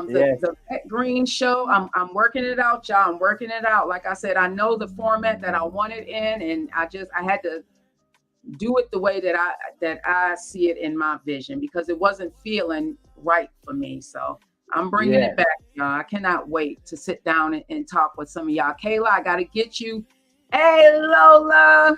yes. The Pet Green show, I'm working it out, y'all. I'm working it out. Like I said, I know the format that I wanted in, and I had to do it the way that I see it in my vision because it wasn't feeling right for me. So I'm bringing Yeah. it back, y'all. I cannot wait to sit down and talk with some of y'all. Kayla, I gotta get you. Hey, Lola. I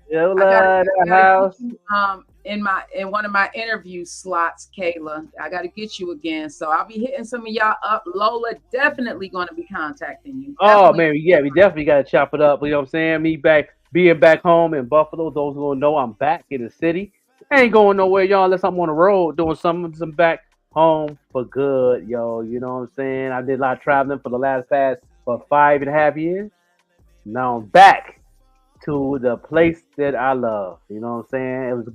Yola, the gotta house. get you in one of my interview slots, Kayla. I gotta get you again. So I'll be hitting some of y'all up. Lola definitely gonna be contacting you. Oh Definitely. man, yeah, we definitely gotta chop it up. You know what I'm saying? Being back home in Buffalo. Those who don't know, I'm back in the city. I ain't going nowhere, y'all, unless I'm on the road doing something. Some back home for good, yo. You know what I'm saying? I did a lot of traveling for the past for 5.5 years. Now I'm back to the place that I love. You know what I'm saying? It's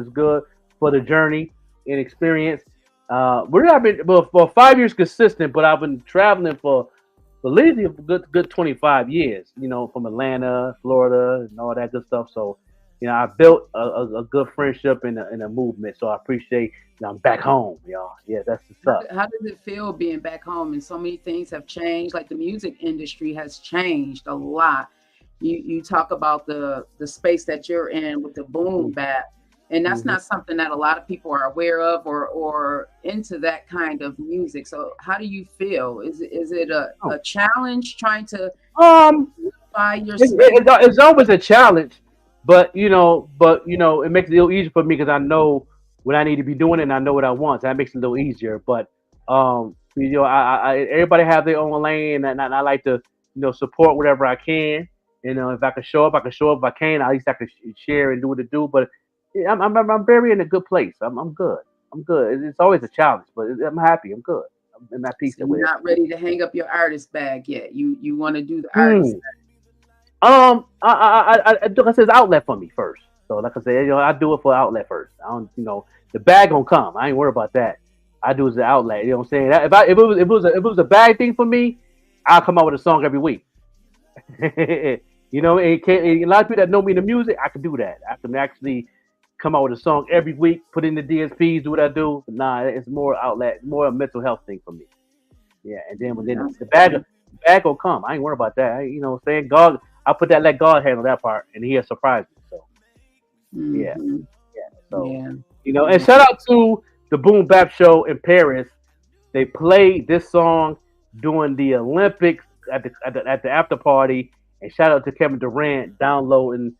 good for the journey and experience. I've been well for 5 years consistent, but I've been traveling for lately a good 25 years. You know, from Atlanta, Florida, and all that good stuff. So, I built a good friendship and a movement. So I appreciate. I'm back home, y'all. Yeah, that's what's up. How does it feel being back home and so many things have changed? Like the music industry has changed a lot. You talk about the space that you're in with the boom bap, and that's Mm-hmm. not something that a lot of people are aware of or into that kind of music. So how do you feel? Is it a challenge trying to Um, find your It's, space? it's always a challenge, but it makes it a little easier for me because I know what I need to be doing and I know what I want. So that makes it a little easier. But Everybody have their own lane, and I like to, support whatever I can. If I can show up, I can show up. If I can't, at least I can share and do what to do. But yeah, I'm very in a good place. I'm good. I'm good. It's always a challenge, but I'm happy. I'm good. I'm in that peace. So you're not ready to hang up your artist bag yet. You want to do the artist bag. I like I said, it's outlet for me first. So like I said, I do it for outlet first. I don't, the bag gonna come. I ain't worried about that. I do it as an outlet. You know what I'm saying? If it was a bag thing for me, I'll come out with a song every week. A lot of people that know me in the music, I can do that. I can actually come out with a song every week, put in the DSPs, do what I do. But nah, it's more outlet, more a mental health thing for me. Yeah, and then the bag will come. I ain't worried about that. Saying God, I let God handle that part, and He'll surprise me. So yeah. So and shout out to the Boom Bap Show in Paris. They played this song during the Olympics at the after party, and shout out to Kevin Durant downloading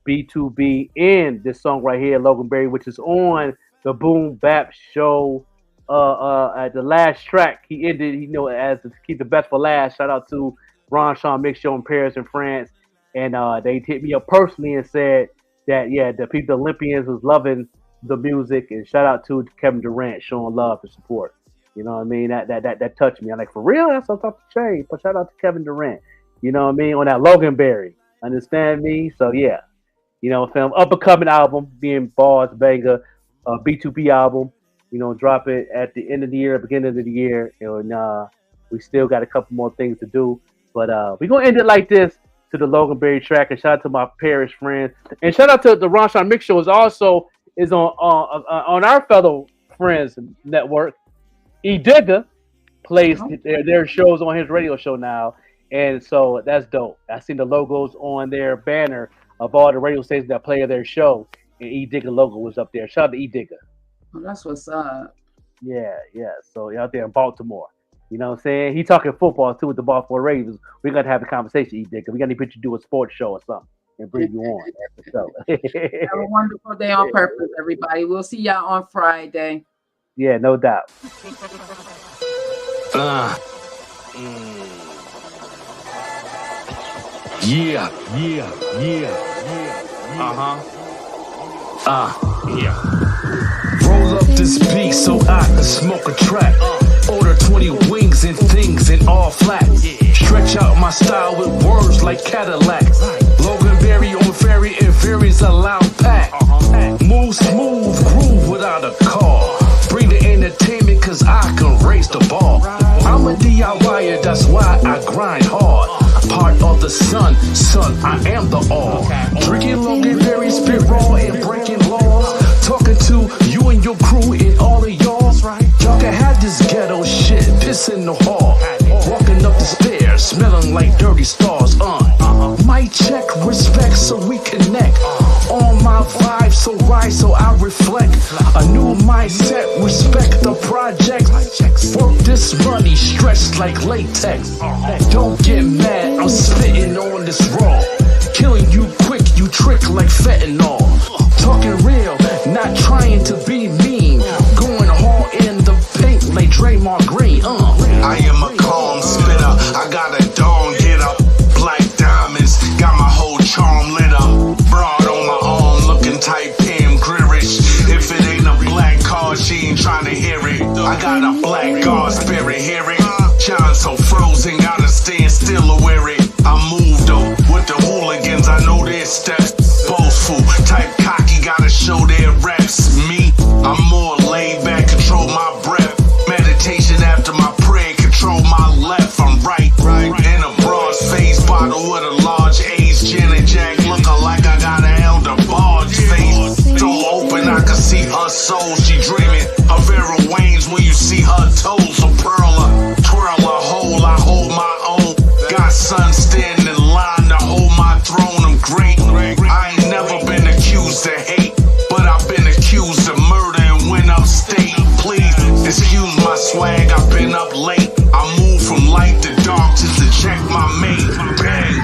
B2B and this song right here, Logan Berry, which is on the Boom Bap Show. At the last track, he ended, as to keep the best for last. Shout out to Ron Sean Mix Show in Paris and France, and they hit me up personally and said that the people, the Olympians, was loving the music, and shout out to Kevin Durant showing love and support. You know what I mean? That touched me. I'm like, for real? That's a tough change. But shout out to Kevin Durant. You know what I mean? On that Logan Berry. Understand me? So yeah. Film up and coming album, being Bars Banger, B2B album. Drop it at the end of the year, beginning of the year. And we still got a couple more things to do. But we're gonna end it like this to the Logan Berry track, and shout out to my Paris friends. And shout out to the Ron Sean Mix Show is on our fellow friends network. E Digger plays their shows on his radio show now, and so that's dope. I seen the logos on their banner of all the radio stations that play their show, and E Digger logo was up there. Shout out to E Digger. Well, that's what's up. Yeah. So out there in Baltimore, you know what I'm saying? He talking football too with the Baltimore Ravens. We got to have a conversation, E Digger. We got to put you do a sports show or something and bring you on. Have a wonderful day on purpose, everybody. We'll see y'all on Friday. Yeah, no doubt. Yeah. Roll up this beat so I can smoke a track. Order 20 wings and things in all flat. Stretch out my style with words like Cadillac. Logan Berry on ferry and varies a loud pack. Move smooth, groove without a call. Bring the entertainment cause I can raise the ball. I'm a DIYer, that's why I grind hard. Part of the sun, I am the all. Drinking Logan Berry, spit raw and breaking laws. Talking to you and your crew and all of y'all. Y'all can have this ghetto shit, piss in the hall. Walking up the stairs, smelling like dirty stars. Mic check, respect so we connect. On my vibe, so rise, so I reflect. A new mindset, respect the project. Work this money, stretched like latex. Don't get mad, I'm spitting on this raw. Killing you quick, you trick like fentanyl. Talking real, not trying to be mean. Going hard in the paint like Draymond Green. I am a calm spitter. I got a dong get up. Black diamonds, got my whole charm lit up. Broad on my arm, looking tight, Pam Greerish. If it ain't a black card, she ain't trying to hear it. I got a black guard spirit, hear it. John so frozen, gotta stand still or wear it. I move though, with the hooligans, I know their steps. Boastful, type cocky, gotta show their reps. Me, I'm more laid back, control my breath. Meditation after my prayer, control my left. I'm right. In a broad face, bottle with a large age. Janet Jack looking like I got an elder barge face. Door open, I can see her soul. She dreaming of Vera Wayne's when you see her toes. So pearl her, twirl her whole, I hold my own. Got sun standing in line to hold my throne. I'm great. I ain't never been accused of hate, but I've been accused of murder and went upstate. Please excuse my swag, I've been up late. I move from light to dark just to check my mate. Bang.